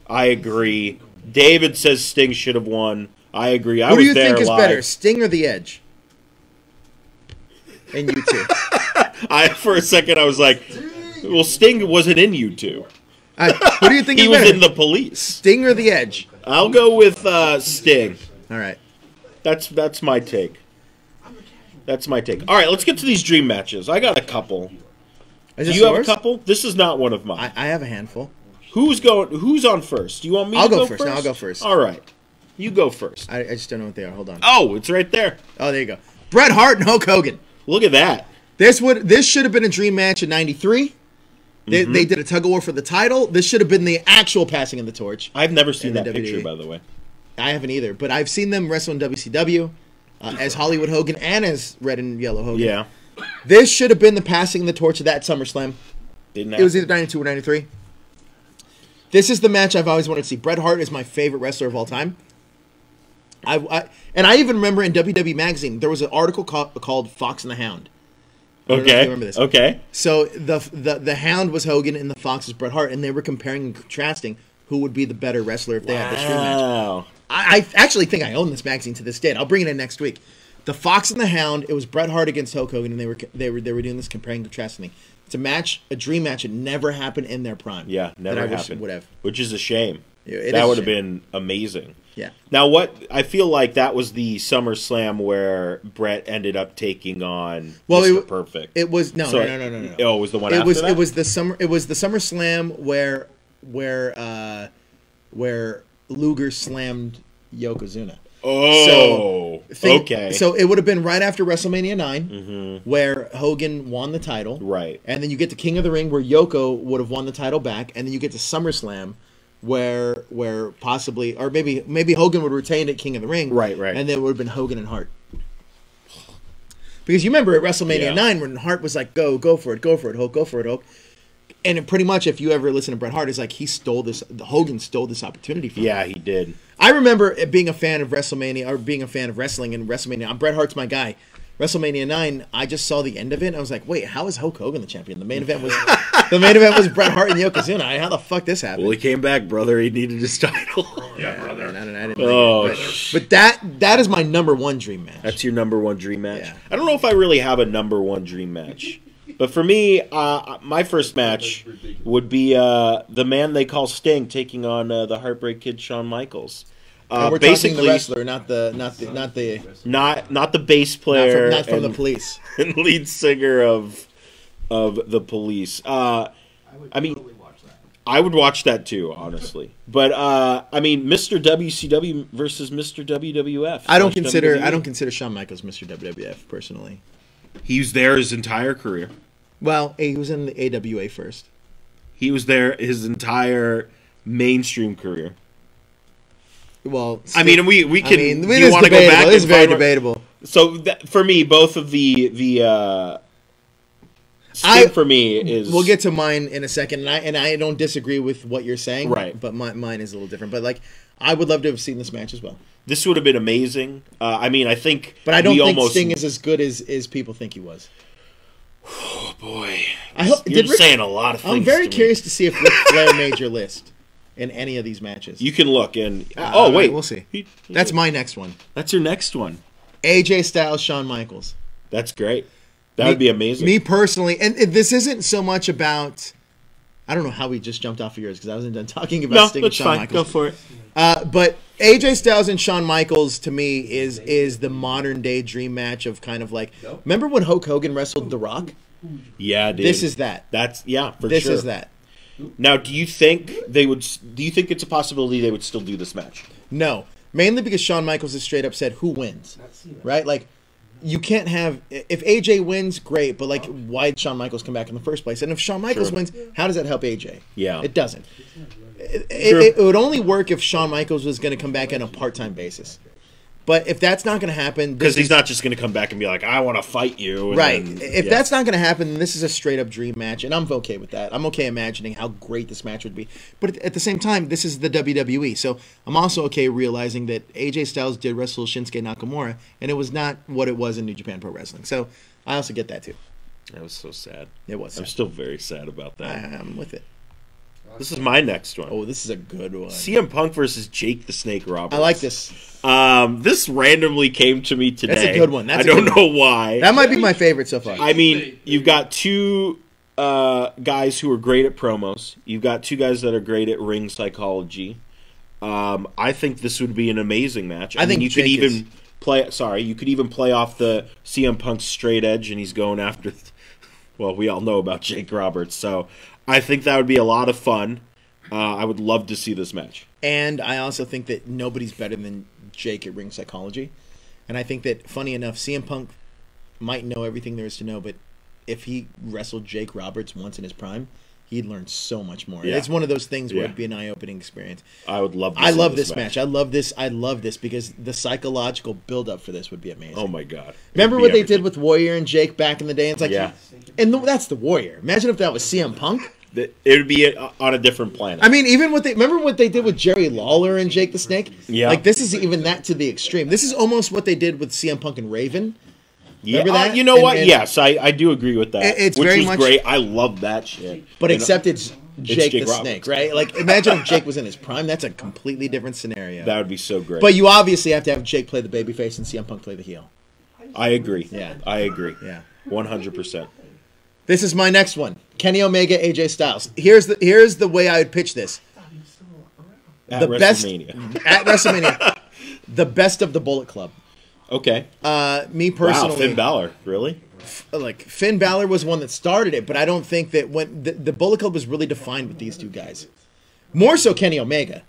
I agree. David says Sting should have won. I agree. Who do you think is better, Sting or The Edge? And you two. For a second, I was like, well, Sting wasn't in you two. Who do you think he was in the Police? Sting or The Edge? I'll go with Sting. All right. That's my take. That's my take. All right, let's get to these dream matches. I got a couple. Do you have a couple? This is not one of mine. I have a handful. Who's on first? Do you want me to go first? No, I'll go first. All right. You go first. I just don't know what they are. Hold on. Oh, it's right there. Oh, there you go. Bret Hart and Hulk Hogan. Look at that. This should have been a dream match in '93. They did a tug of war for the title. This should have been the actual passing of the torch. I've never seen that picture, by the way. I haven't either, but I've seen them wrestle in WCW as Hollywood Hogan and as Red and Yellow Hogan. Yeah. This should have been the passing of the torch of that SummerSlam. Didn't happen. It was either 92 or 93. This is the match I've always wanted to see. Bret Hart is my favorite wrestler of all time. I even remember in WWE Magazine, there was an article called Fox and the Hound. I don't know if you remember this. Okay. So the Hound was Hogan and the Fox was Bret Hart, and they were comparing and contrasting who would be the better wrestler if they had this dream match. I actually think I own this magazine to this day. I'll bring it in next week. The Fox and the Hound. It was Bret Hart against Hulk Hogan, and they were doing this comparing and contrasting thing. It's a match, a dream match. It never happened in their prime. Yeah, never happened. Would have. Which is a shame. That would have been amazing. Yeah. Now, I feel like that was the SummerSlam where Bret ended up taking on Mr. Perfect. It was no. Oh, it was the one after that? It was the SummerSlam where Luger slammed Yokozuna. Oh, okay. So it would have been right after WrestleMania 9, where Hogan won the title. Right. And then you get to King of the Ring, where Yoko would have won the title back, and then you get to SummerSlam, where possibly, or maybe Hogan would retain at King of the Ring. Right. And then it would have been Hogan and Hart. Because you remember at WrestleMania 9 when Hart was like, go for it, Hulk, go for it, Hulk. And pretty much, if you ever listen to Bret Hart, it's like Hogan stole this opportunity from him. Yeah, he did. I remember being a fan of WrestleMania, or being a fan of wrestling and WrestleMania. Bret Hart's my guy. WrestleMania 9, I just saw the end of it, and I was like, wait, how is Hulk Hogan the champion? The main event was Bret Hart and Yokozuna. How the fuck this happened? Well, he came back, brother. He needed his title. Yeah, brother. I didn't but that is my number one dream match. That's your number one dream match? Yeah. I don't know if I really have a number one dream match. But for me, my first match would be the man they call Sting taking on the Heartbreak Kid Shawn Michaels. We're talking the wrestler, not the bass player, not from the Police, and lead singer of the Police. I mean, I would watch that too, honestly. But I mean, Mr. WCW versus Mr. WWF. I don't consider WWE. Shawn Michaels Mr. WWF personally. He was there his entire career. Well, he was in the AWA first. He was there his entire mainstream career. Well, I mean, we can. I mean, do this you is want to go debatable. back? This is and very find- debatable. So for me, both of the Sting for me is. We'll get to mine in a second, and I don't disagree with what you're saying, Right. But mine is a little different. But like, I would love to have seen this match as well. This would have been amazing. I mean, I think. But I don't we think almost, Sting is as good as people think he was. Oh boy, I hope, you're saying a lot of things. I'm very to me. curious to see if Ric Flair made your list in any of these matches. You can look and. Oh wait, we'll see. That's my next one. That's your next one. AJ Styles, Shawn Michaels. That's great. That would be amazing. Me personally, and this isn't so much about. I don't know how we just jumped off of yours because I wasn't done talking about Sting and that's Shawn fine. Michaels. Go for it. But AJ Styles and Shawn Michaels to me is the modern day dream match of kind of like. Remember when Hulk Hogan wrestled The Rock? Yeah, dude. This is that. That's for This sure. is that. Now, do you think they would? Do you think it's a possibility they would still do this match? No, mainly because Shawn Michaels has straight up said who wins, right? Like. You can't have if AJ wins, great, but like, why did Shawn Michaels come back in the first place? And if Shawn Michaels wins, how does that help AJ? Yeah, it doesn't. It would only work if Shawn Michaels was going to come back on a part-time basis. But if that's not going to happen, because he's not just going to come back and be like, "I want to fight you." And right? then, If that's not going to happen, then this is a straight-up dream match, and I'm okay with that. I'm okay imagining how great this match would be. But at the same time, this is the WWE, so I'm also okay realizing that AJ Styles did wrestle Shinsuke Nakamura, and it was not what it was in New Japan Pro Wrestling. So I also get that too. That was so sad. It was. I'm still very sad about that. I'm with it. This is my next one. Oh, this is a good one. CM Punk versus Jake the Snake Roberts. I like this. This randomly came to me today. That's a good one. I don't know why. That might be my favorite so far. I mean, you've got two guys who are great at promos. You've got two guys that are great at ring psychology. I think this would be an amazing match. I mean, you could even play. Sorry, you could even play off the CM Punk's straight edge, and he's going after. Well, we all know about Jake Roberts, so I think that would be a lot of fun. I would love to see this match. And I also think that nobody's better than Jake at ring psychology. And I think that, funny enough, CM Punk might know everything there is to know, but if he wrestled Jake Roberts once in his prime, he'd learn so much more. Yeah. It's one of those things where it'd be an eye-opening experience. I would love. I love this match. I love this because the psychological build-up for this would be amazing. Oh my god! Remember what they did with Warrior and Jake back in the day? It's like, and that's the Warrior. Imagine if that was CM Punk. It would be on a different planet. I mean, even remember what they did with Jerry Lawler and Jake the Snake? Yeah. Like, this is even that to the extreme. This is almost what they did with CM Punk and Raven. Remember that? You know what? Yes, I do agree with that. It's which very was much great. I love that shit. But except it's Jake the Roberts. Snake, right? Like, imagine if Jake was in his prime. That's a completely different scenario. That would be so great. But you obviously have to have Jake play the babyface and CM Punk play the heel. I agree. Yeah. I agree. Yeah. 100%. This is my next one. Kenny Omega, AJ Styles. Here's the way I would pitch this. At the WrestleMania. Best at WrestleMania. The best of the Bullet Club. Okay. Me personally. Wow, Finn Balor, really? Like, Finn Balor was one that started it, but I don't think that when the Bullet Club was really defined with these two guys. More so Kenny Omega.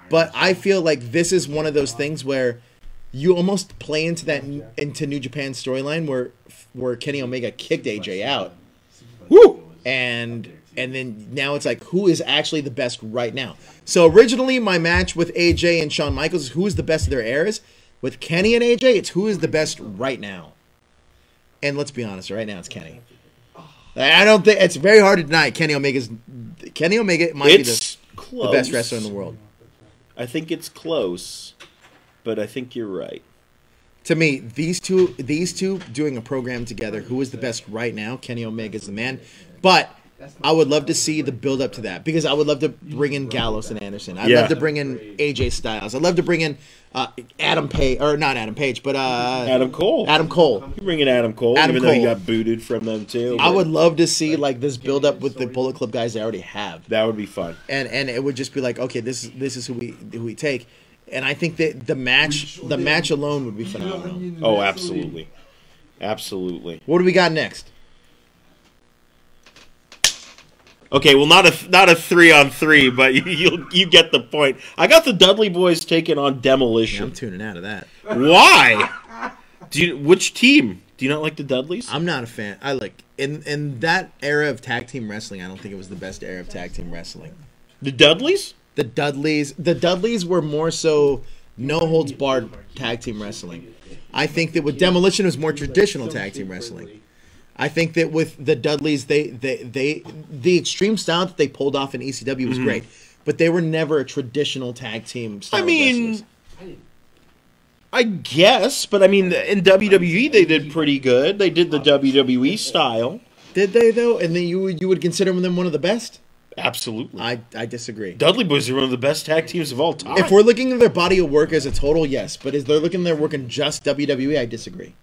But I feel like this is one of those things where you almost play into New Japan's storyline where Kenny Omega kicked AJ out. Woo! And then now it's like, who is actually the best right now? So originally my match with AJ and Shawn Michaels is who is the best of their eras. With Kenny and AJ, it's who is the best right now. And let's be honest, right now it's Kenny. I don't think it's very hard to deny Kenny Omega might be the best wrestler in the world. I think it's close, but I think you're right. To me, these two doing a program together, who is the best right now? Kenny Omega is the man. But I would love to see the build up to that because I would love to bring in Gallows and Anderson. I'd love to bring in AJ Styles. I'd love to bring in Adam Page, or not Adam Page, but Adam Cole. Adam Cole. You bring in Adam Cole, even though he got booted from them too. I would love to see like this build up with the Bullet Club guys they already have. That would be fun. And it would just be like, okay, this is who we take. And I think that the match alone would be phenomenal. Oh, absolutely. Absolutely. What do we got next? Okay, well, not a 3-on-3, but you get the point. I got the Dudley Boys taking on Demolition. I'm tuning out of that. Why? Which team? Do you not like the Dudleys? I'm not a fan. I like in that era of tag team wrestling. I don't think it was the best era of tag team wrestling. The Dudleys? The Dudleys were more so no holds barred tag team wrestling. I think that with Demolition it was more traditional tag team wrestling. I think that with the Dudleys, the extreme style that they pulled off in ECW was great, but they were never a traditional tag team style. I mean, wrestlers. I guess, but I mean, in WWE they did pretty good. They did the WWE style. Did they though? And then you would consider them one of the best? Absolutely. I disagree. Dudley Boys are one of the best tag teams of all time. If we're looking at their body of work as a total, yes, but if they're looking at their work in just WWE, I disagree.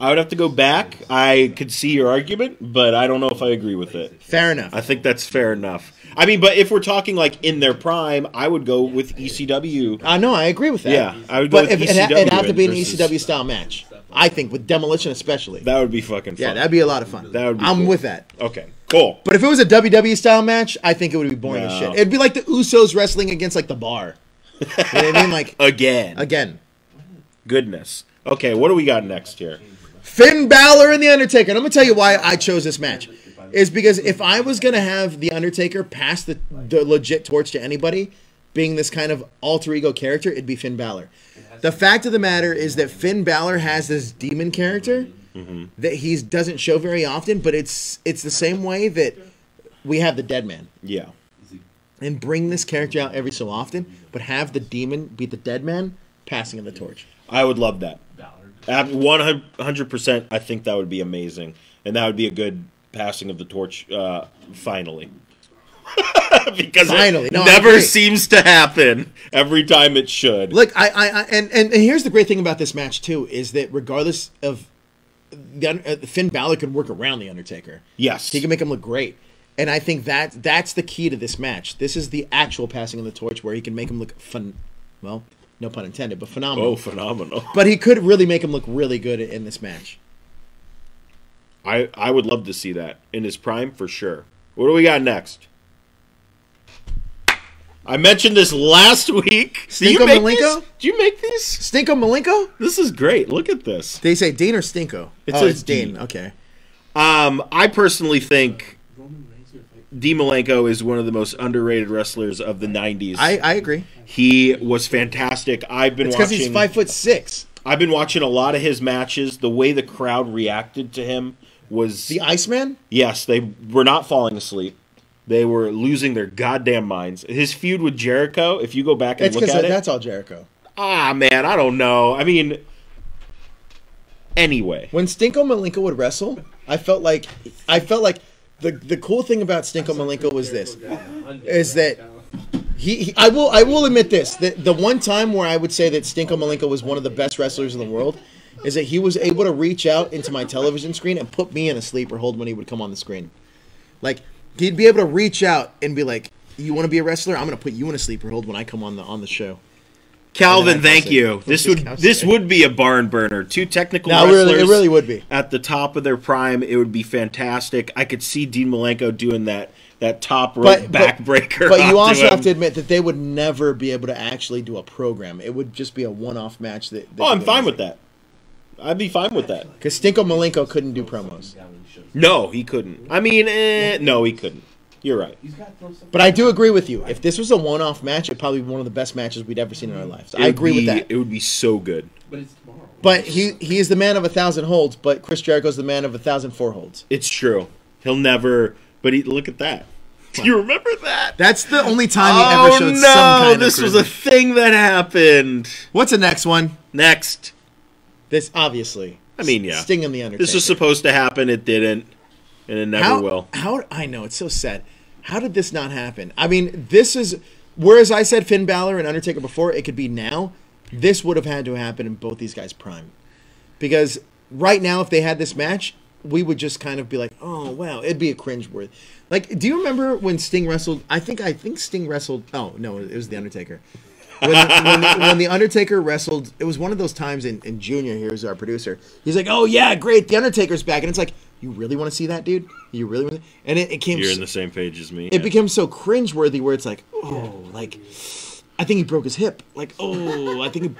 I would have to go back. I could see your argument, but I don't know if I agree with it. Fair enough. I think that's fair enough. I mean, but if we're talking like in their prime, I would go with ECW. No, I agree with that. Yeah, I would go but with if ECW. it'd have to be an versus- ECW style match. I think with Demolition especially. That would be fucking fun. Yeah, that'd be a lot of fun. That would be I'm cool. with that. Okay, cool. But if it was a WWE style match, I think it would be boring as No. shit. It'd be like the Usos wrestling against like the Bar. You know what I mean? Like Again. Goodness. Okay, what do we got next here? Finn Balor and The Undertaker. And I'm going to tell you why I chose this match. Is because if I was going to have The Undertaker pass the legit torch to anybody, being this kind of alter ego character, it'd be Finn Balor. The fact of the matter is that Finn Balor has this demon character that he doesn't show very often, but it's the same way that we have the Dead Man. Yeah. And bring this character out every so often, but have the demon be the Dead Man passing of the torch. I would love that. 100%, I think that would be amazing. And that would be a good passing of the torch, finally. Because Finally. it No, I never agree. seems to happen every time it should. Look, and here's the great thing about this match, too, is that regardless of... Finn Balor could work around The Undertaker. Yes. He can make him look great. And I think that's the key to this match. This is the actual passing of the torch where he can make him look well, no pun intended, but phenomenal. Oh, phenomenal. But he could really make him look really good in this match. I would love to see that. In his prime, for sure. What do we got next? I mentioned this last week. Do you Stinko make Malenko? these? Do you make these? Stinko Malenko? This is great. Look at this. Did he say Dean or Stinko? It Oh, says it's Dean. Dean. Okay. I personally think Dean Malenko is one of the most underrated wrestlers of the 90s. I agree. He was fantastic. I've been It's because watching. he's 5'6". I've been watching a lot of his matches. The way the crowd reacted to him was The Iceman? yes, they were not falling asleep. They were losing their goddamn minds. His feud with Jericho, if you go back and It's look because at it, that's all Jericho. man, I don't know. I mean, anyway, When Stinko Malenko would wrestle, I felt like the cool thing about Stinko Malenko was this, is that I will admit this, that the one time where I would say that Stinko Malenko was one of the best wrestlers in the world is that he was able to reach out into my television screen and put me in a sleeper hold when he would come on the screen. Like, he'd be able to reach out and be like, "You want to be a wrestler? I'm going to put you in a sleeper hold when I come on the show." Calvin, And then I thank said, you. "What This does would Cal this say?" would be a barn burner. Two technical No, wrestlers. it really would be. At the top of their prime, it would be fantastic. I could see Dean Malenko doing that top rope backbreaker. But you onto also have him. to admit that they would never be able to actually do a program. It would just be a one-off match. Oh, I'm fine with that. I'd be fine with that. Because Stinko Malenko couldn't do promos. No, he couldn't. I mean, no, he couldn't. You're right. But I do agree with you. If this was a one-off match, it'd probably be one of the best matches we'd ever seen in our lives. I agree with that. It would be so good. But it's tomorrow. But he is the man of 1,000 holds, but Chris Jericho's the man of 1,004 holds. It's true. He'll never. But look at that. Do you remember that? That's the only time he ever showed some kind of this was charisma. a thing that happened. What's the next one? Next. This, obviously. I mean, yeah. Sting and The Undertaker. This was supposed to happen. It didn't. And it never will. I know, it's so sad. How did this not happen? I mean, this is... Whereas I said Finn Balor and Undertaker before, it could be now. This would have had to happen in both these guys' prime. Because right now, if they had this match, we would just kind of be like, oh, wow, it'd be a cringeworthy. Like, do you remember when Sting wrestled? I think Sting wrestled... Oh, no, it was The Undertaker. When the Undertaker wrestled, it was one of those times in Junior, here's our producer. He's like, oh, yeah, great, The Undertaker's back. And it's like, You really want to see that, dude? You really want to? And it came. You're in the same page as me. It became so cringeworthy where it's like, oh, like, I think he broke his hip. Like, oh, I think.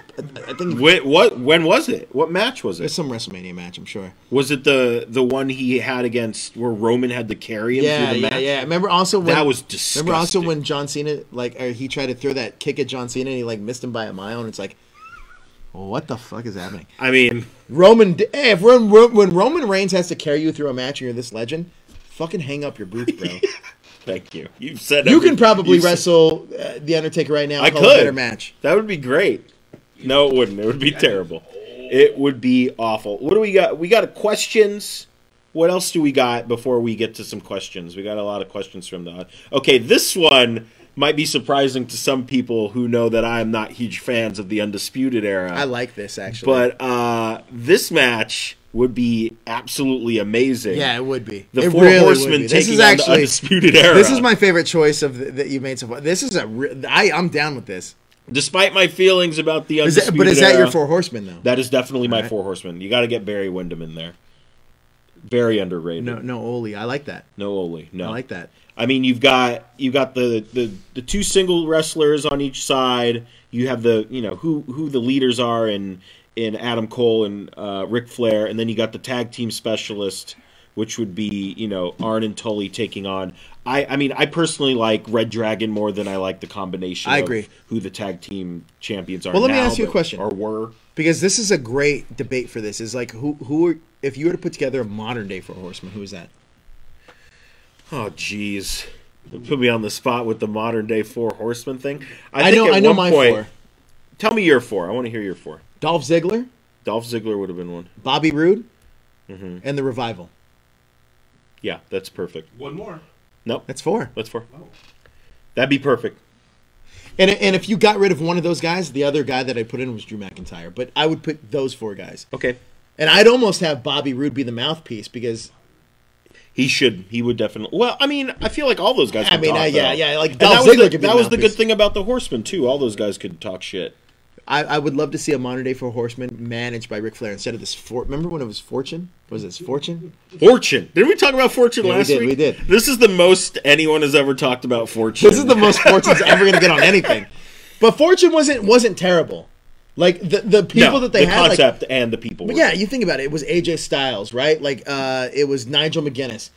Wait, what? When was it? What match was it? It's some WrestleMania match, I'm sure. Was it the one he had against where Roman had to carry him through the match? Yeah. Remember also when that was disgusting. Remember also when John Cena he tried to throw that kick at John Cena and he like missed him by a mile and it's like, what the fuck is happening? I mean, when Roman Reigns has to carry you through a match and you're this legend, fucking hang up your boots, bro. Thank you. You've said you can probably wrestle The Undertaker right now. I could. A better match. That would be great. No, it wouldn't. It would be terrible. It would be awful. What do we got? We got questions. What else do we got before we get to some questions? We got a lot of questions from the. Okay, this one might be surprising to some people who know that I am not huge fans of the Undisputed Era. I like this actually, but this match would be absolutely amazing. Yeah, it would be. The Four Horsemen taking on the Undisputed Era. This is my favorite choice that you made so far. This is I'm down with this. Despite my feelings about the Undisputed But is Era, that your Four Horsemen though? That is definitely my Four Horsemen. You got to get Barry Windham in there. Very underrated. No Ole. I like that. No Ole. No, I like that. I mean, you've got the two single wrestlers on each side. You have the who the leaders are in Adam Cole and Ric Flair, and then you got the tag team specialist, which would be Arn and Tully taking on. I mean, I personally like Red Dragon more than I like the combination. I agree. Of who the tag team champions are. Well, let me now, ask you a question. Or were. Because this is a great debate for this. Is like who are, if you were to put together a modern day Four Horsemen, who is that? Oh, jeez. Put me on the spot with the modern day Four Horsemen thing. I know my four. Tell me your four. I want to hear your four. Dolph Ziggler. Dolph Ziggler would have been one. Bobby Roode. Mm-hmm. And the Revival. Yeah, that's perfect. One more. Nope. That's four. That's four. Oh. That'd be perfect. And if you got rid of one of those guys, the other guy that I put in was Drew McIntyre. But I would put those four guys. Okay. And I'd almost have Bobby Roode be the mouthpiece because... He would definitely... Well, I mean, I feel like all those guys could talk. Like Dolph Ziggler could be that was the good thing about the Horsemen, too. All those guys could talk shit. I would love to see a modern day Four Horsemen managed by Ric Flair instead of this. Remember when it was Fortune? Was it Fortune? Fortune. Didn't we talk about Fortune last week? We did. This is the most anyone has ever talked about Fortune. This is the most Fortune's ever going to get on anything. But Fortune wasn't terrible. Like the people that they had, the concept and the people. But yeah, you think about it. It was AJ Styles, right? Like it was Nigel McGuinness,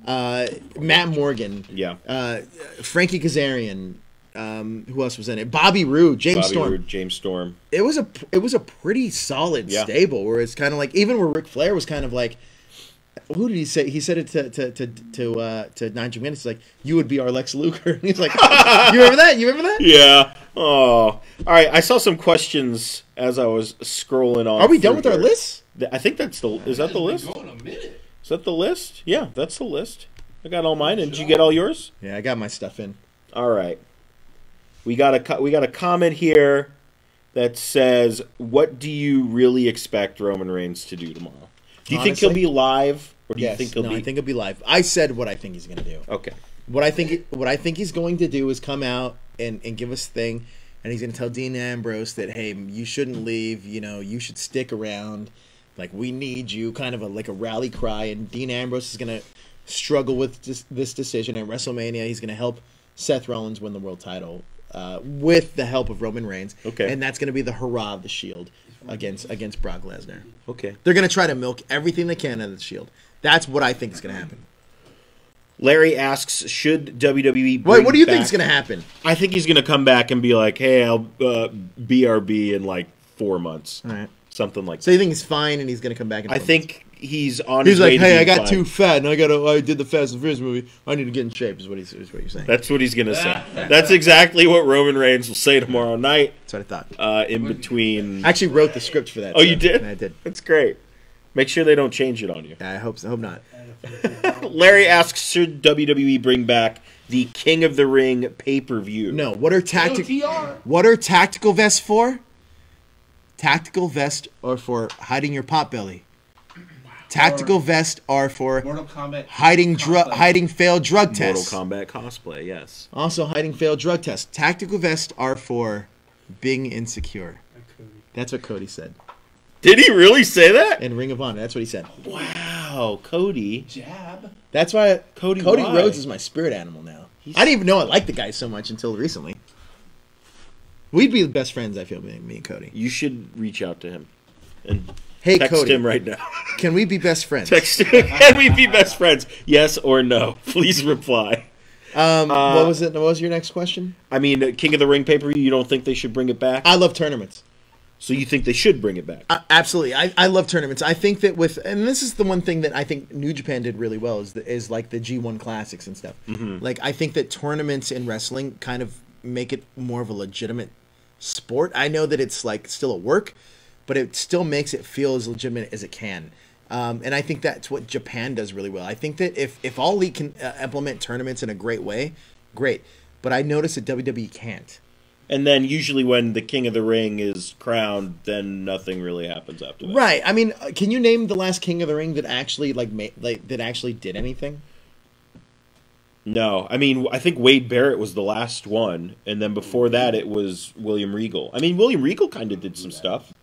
Matt Morgan, Frankie Kazarian. Who else was in it? Bobby Roode, James Storm. It was a pretty solid stable where it's kind of like even where Ric Flair was kind of like, who did he say? He said it to Nigel McGuinness. He's like, you would be our Lex Luger. And he's like, you remember that? You remember that? Yeah. Oh, all right. I saw some questions as I was scrolling on. Are we done with our list? I think that's the. Is that the list? Going a minute. Is that the list? Yeah, that's the list. I got all mine. And did you get all yours? Yeah, I got my stuff in. All right. We got a comment here that says, "What do you really expect Roman Reigns to do tomorrow? Do you think he'll be live, or do you think he'll be?" I think he'll be live. I said what I think he's going to do. Okay. What I think he's going to do is come out and give us a thing, and he's going to tell Dean Ambrose that, hey, you shouldn't leave. You should stick around. Like, we need you. Kind of like a rally cry, and Dean Ambrose is going to struggle with this decision at WrestleMania. He's going to help Seth Rollins win the world title. With the help of Roman Reigns. Okay. And that's going to be the hurrah of the Shield against Brock Lesnar. Okay. They're going to try to milk everything they can out of the Shield. That's what I think is going to happen. Larry asks, should WWE Wait, what do you think is going to happen? I think he's going to come back and be like, hey, I'll BRB in like 4 months. All right. Something like that. So you think he's fine and he's going to come back in 4 months? I think he's on his way. He's like, hey, I got got too fat and I did the Fast and Furious movie. I need to get in shape is what you're saying. That's what he's going to say. That's exactly what Roman Reigns will say tomorrow night. That's what I thought. In between. I actually wrote the script for that. Oh, you did? I did. That's great. Make sure they don't change it on you. I hope so. Hope not. Larry asks, should WWE bring back the King of the Ring pay-per-view? No. What are tactical vests for? Tactical vests are for hiding your potbelly. Tactical vests are for hiding failed drug tests. Mortal Kombat cosplay, yes. Also hiding failed drug tests. Tactical vests are for being insecure. That's what Cody said. Did he really say that? In Ring of Honor, that's what he said. Wow. Oh, Cody. Jab. That's why Cody why? Rhodes is my spirit animal now. I didn't even know I liked the guy so much until recently. We'd be the best friends, I feel, me and Cody. You should reach out to him and Hey, text Cody, him right now. can we be best friends? Text him. Can we be best friends? Yes or no? Please reply. What was it? What was your next question? I mean, King of the Ring pay-per-view, you don't think they should bring it back? I love tournaments. So you think they should bring it back? Absolutely. I love tournaments. I think that and this is the one thing that I think New Japan did really well is like the G1 Classics and stuff. Mm-hmm. Like, I think that tournaments in wrestling kind of make it more of a legitimate sport. I know that it's like still a work, but it still makes it feel as legitimate as it can. And I think that's what Japan does really well. I think that if All Elite can implement tournaments in a great way, great. But I notice that WWE can't. And then usually when the King of the Ring is crowned, then nothing really happens after that. Right. I mean, can you name the last King of the Ring that actually that actually did anything? No. I mean, I think Wade Barrett was the last one, and then before that it was William Regal. I mean, William Regal kind of did some stuff.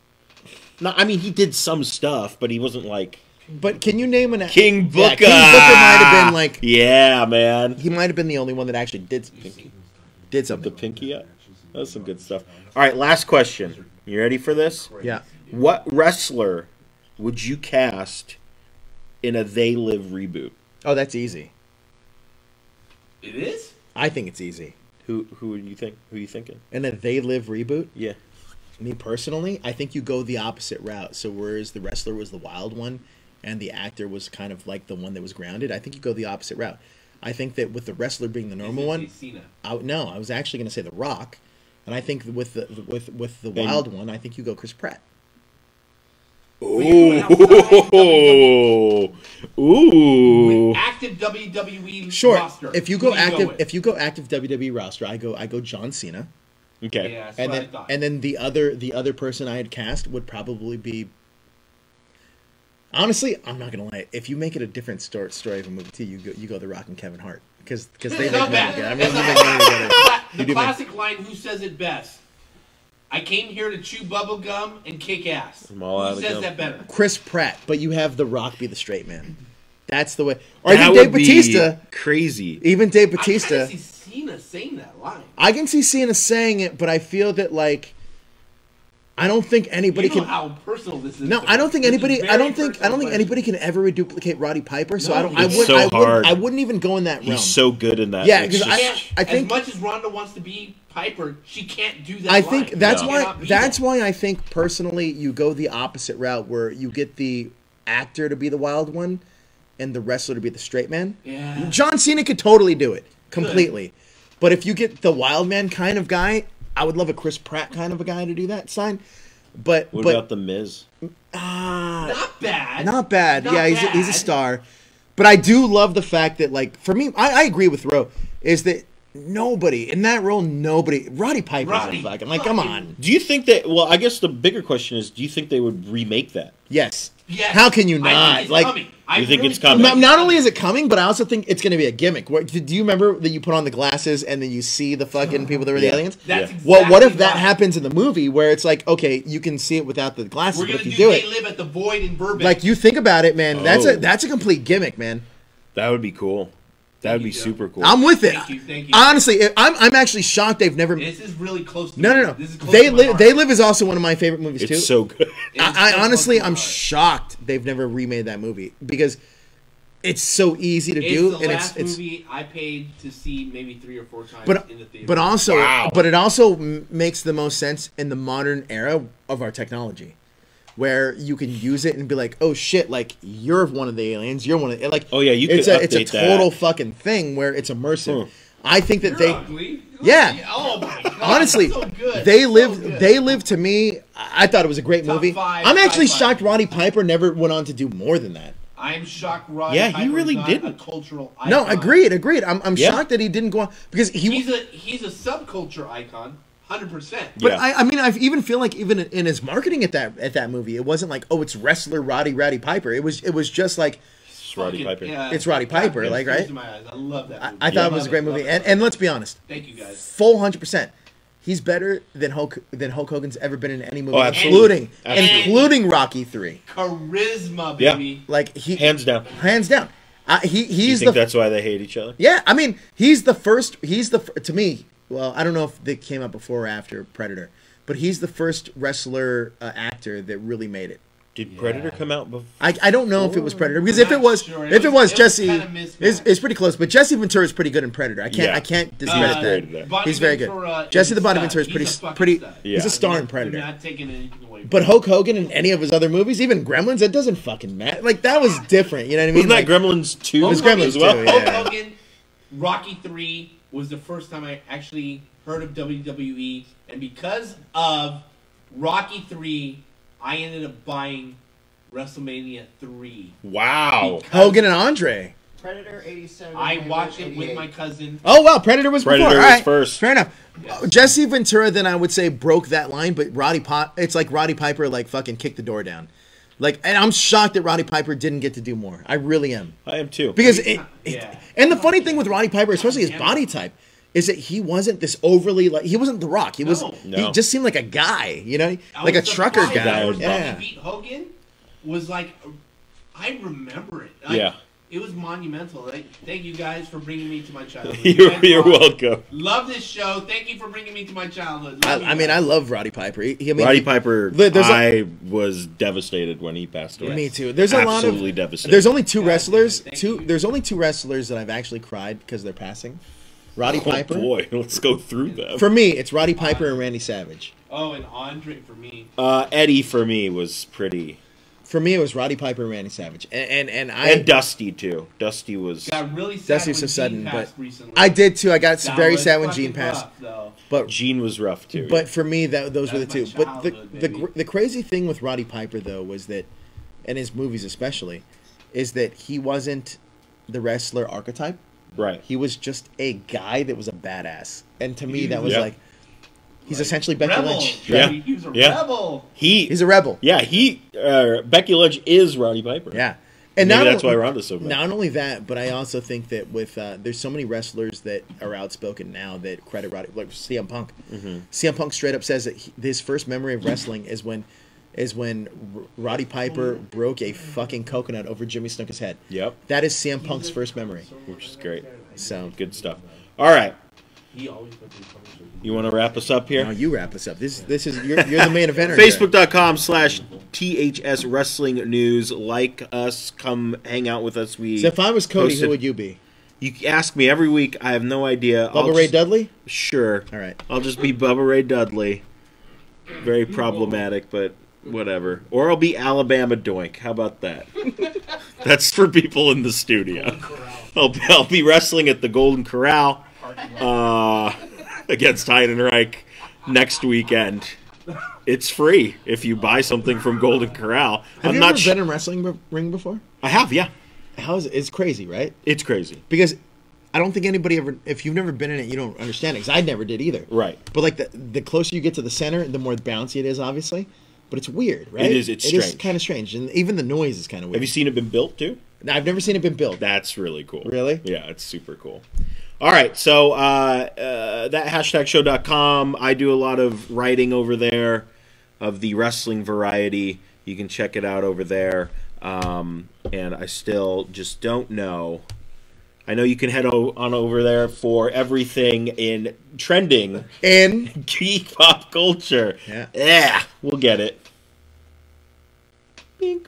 No, I mean, he did some stuff, but he wasn't like... But can you name an... King Booker! Yeah, King Booker might have been like... Yeah, man. He might have been the only one that actually did something. The pinky up. That's some good stuff. All right, last question. You ready for this? Yeah. What wrestler would you cast in a They Live reboot? Oh, that's easy. It is? I think it's easy. Who would you think? Who are you thinking? In a They Live reboot? Yeah. Me personally, I think you go the opposite route. So whereas the wrestler was the wild one and the actor was kind of like the one that was grounded, I think you go the opposite route. I think that with the wrestler being the normal one... No, I was actually going to say The Rock. And I think with the wild one, I think you go Chris Pratt. Ooh. Ooh. Active WWE Sure. roster. If you go active WWE roster, I go John Cena. Okay. Yeah, that's And what I then thought. and then the other person I had cast would probably be... Honestly, I'm not gonna lie. If you make it a different story of a movie too, you go The Rock and Kevin Hart because they make Not money bad. together. I mean, they make money together. The classic line, who says it best? I came here to chew bubble gum and kick ass. I'm all out Who of says gum. that better? Chris Pratt, but you have The Rock be the straight man. That's the way. Or That even would Dave be Bautista. crazy. Even Dave I Bautista. can see Cena saying that line. I can see Cena saying it, but I feel that like I don't think anybody You know can. how personal this is. No, to I me. don't think This is anybody. very I don't think personal anybody can ever reduplicate Roddy Piper. So No, I don't. it's so hard. I wouldn't even go in that realm. He's so good in that. Yeah, It's because just- I think as much as Ronda wants to be Piper, she can't do that. I think line. that's She why cannot be that. I think personally you go the opposite route where you get the actor to be the wild one and the wrestler to be the straight man. Yeah. John Cena could totally do it completely. But if you get the wild man kind of guy, I would love a Chris Pratt kind of a guy to do that sign. But What about The Miz? Not bad. not bad. Not Yeah, he's a bad. star. But I do love the fact that, like, for me, I agree with Ro, is that nobody in that role, Roddy Piper's Roddy a fucking, like, come on. Do you think that? Well, I guess the bigger question is: do you think they would remake that? Yes. Yes. How can you I not? think it's Like, coming. I You think really it's coming? not only is it coming, but I also think it's going to be a gimmick. Do you remember that you put on the glasses and then you see the fucking people that were the Yeah. aliens? That's Yeah. Well, what if exactly that right. happens in the movie where it's like, okay, you can see it without the glasses, We're but gonna if you do do They it, Live at the Void in Burbank. like, you think about it, man, that's Oh. a complete gimmick, man. That would be cool. That would be you, Joe. super cool. I'm with it. Thank you. Honestly, I'm actually shocked they've never. This is really close to No. me. This is close They to my live. heart. They Live is also one of my favorite movies it's too. so good. It's I so honestly, close to I'm my heart. shocked they've never remade that movie because it's so easy to It's do, the and last it's movie I paid to see maybe 3 or 4 times but in the theater. but also Wow. but it also makes the most sense in the modern era of our technology, where you can use it and be like, oh shit, like you're one of the aliens, you're one of like. Oh, yeah, you it's could it's a update that. total fucking thing where it's immersive. Hmm. I think that You're they. ugly. Yeah. Oh my god. Honestly, so good. They So Live. good. They Live to me. I thought it was a great Top movie. 5, I'm actually top 5. shocked Roddy Piper never went on to do more than that. I'm shocked. Roddy Yeah, he Piper's really not didn't. A cultural icon. No, agreed. I'm Yeah. shocked that he didn't go on because He's a subculture icon, 100%. But Yeah. I mean, I even feel like even in his marketing at that movie, it wasn't like, oh, it's wrestler Roddy Piper. It was just like It's Roddy Fucking- Piper. yeah. It's Roddy Piper, God, like, tears right? in my eyes. I love that movie. I thought it was Love a great love movie. it. And let's be honest, Thank you guys. full 100%. He's better than Hulk Hogan's ever been in any movie, Oh, absolutely. including Rocky 3. Charisma, Yeah. baby. Like Hands down. hands down. Do you He's think that's why they hate each other? yeah. I mean, he's the first. To me. Well, I don't know if they came out before or after Predator, but he's the first wrestler actor that really made it. Did Predator come out before? I don't know if it was Predator because I'm if it not was sure. if it was Jesse, kind of mismatched. it's pretty close. But Jesse Ventura is pretty good in Predator. I Yeah. can't discredit great that. there. He's very good. Ventura Jesse is the a Body stud. Ventura is He's a fucking pretty. stud. He's Yeah. a star in You're Predator. not taking anything away from But him. Hulk Hogan in any of his other movies, even Gremlins, it doesn't fucking matter. Like that was different. You know what I mean? Wasn't that Like, Gremlins 2 It was Hulk Gremlins as well? too, yeah. Hulk Hogan, Rocky 3 was the first time I actually heard of WWE, and because of Rocky 3, I ended up buying WrestleMania 3. Wow. Hogan and Andre. Predator 87. I watched it 88. with my cousin. Oh wow, Predator was Predator before. was All right, first. Fair enough. Yes. Jesse Ventura then I would say broke that line, but it's like Roddy Piper like fucking kicked the door down. Like, and I'm shocked that Roddy Piper didn't get to do more. I really am. I am too. Because Yeah. and the funny thing with Roddy Piper, especially his body type, is that he wasn't this overly like he wasn't The Rock. He was No. he just seemed like a guy, you know, I like a was trucker surprised guy. that when Yeah. Rocky beat Hogan was like, I remember it. Like, Yeah. It was monumental. Like, thank you guys for bringing me to my childhood. You're welcome. Love this show. Thank you for bringing me to my childhood. Love you I mean, I guys. love Roddy Piper. I mean, Roddy Piper, there's I was devastated when he passed away. me too. There's a lot of Absolutely devastated. There's only two God wrestlers. damn it, thank you. There's only two wrestlers that I've actually cried because they're passing. Roddy Oh Piper. boy, let's go through them. For me, it's Roddy Piper and Randy Savage. Oh, and Andre for me. Eddie for me was pretty, For me, it was Roddy Piper and Randy Savage, and and Dusty too. Dusty was. Got really sad Dusty when was so Gene sudden, but passed recently. I did too. I got That very was sad when fucking Gene passed. rough, though. But Gene was rough too. But for me, those were the two. That's my But childhood, the baby. the crazy thing with Roddy Piper though was that, and his movies especially, is that he wasn't the wrestler archetype. right. He was just a guy that was a badass, and to me He that was Yeah. like, he's essentially Becky Rebel. Lynch. Yeah. He was a Yeah. rebel. He's a rebel. Yeah, Becky Lynch is Roddy Piper. Yeah, and Maybe not that's why Ronda's so bad. Not only that, but I also think that with there's so many wrestlers that are outspoken now that credit Roddy, like CM Punk. Mm-hmm. CM Punk straight up says that his first memory of wrestling is when Roddy Piper broke a fucking coconut over Jimmy Snuka's head. Yep, That is CM Punk's first memory. which is great. So Good stuff. All right, He always put these photos with you want to wrap us up here? now you wrap us up. This is you're the main eventer. here. Facebook.com/THS Wrestling News. Like us, come hang out with us. We So if I was Cody, posted- who would you be? You ask me every week. I have no idea. Bubba Ray Dudley? Sure. All right. I'll just be Bubba Ray Dudley. Very problematic, but whatever. Or I'll be Alabama Doink. How about that? That's for people in the studio. I'll be wrestling at the Golden Corral against Heidenreich next weekend. It's free if you buy something from Golden Corral. Have I'm you not ever been in a wrestling ring before? I have, yeah. How is it? It's crazy, right? It's crazy. Because I don't think anybody ever. If you've never been in it, you don't understand it. Because I never did either. Right. But like the closer you get to the center, the more bouncy it is, obviously. But it's weird, right? It is, it's It is strange. kind of strange, and even the noise is kind of weird. Have you seen it been built too? Now, I've never seen it been built. That's really cool. Really? Yeah, it's super cool. All right, so that hashtagshow.com, I do a lot of writing over there of the wrestling variety. You can check it out over there. And I still just don't know. I know you can head on over there for everything in trending And geek pop culture. Yeah. Yeah, we'll get it. Bink.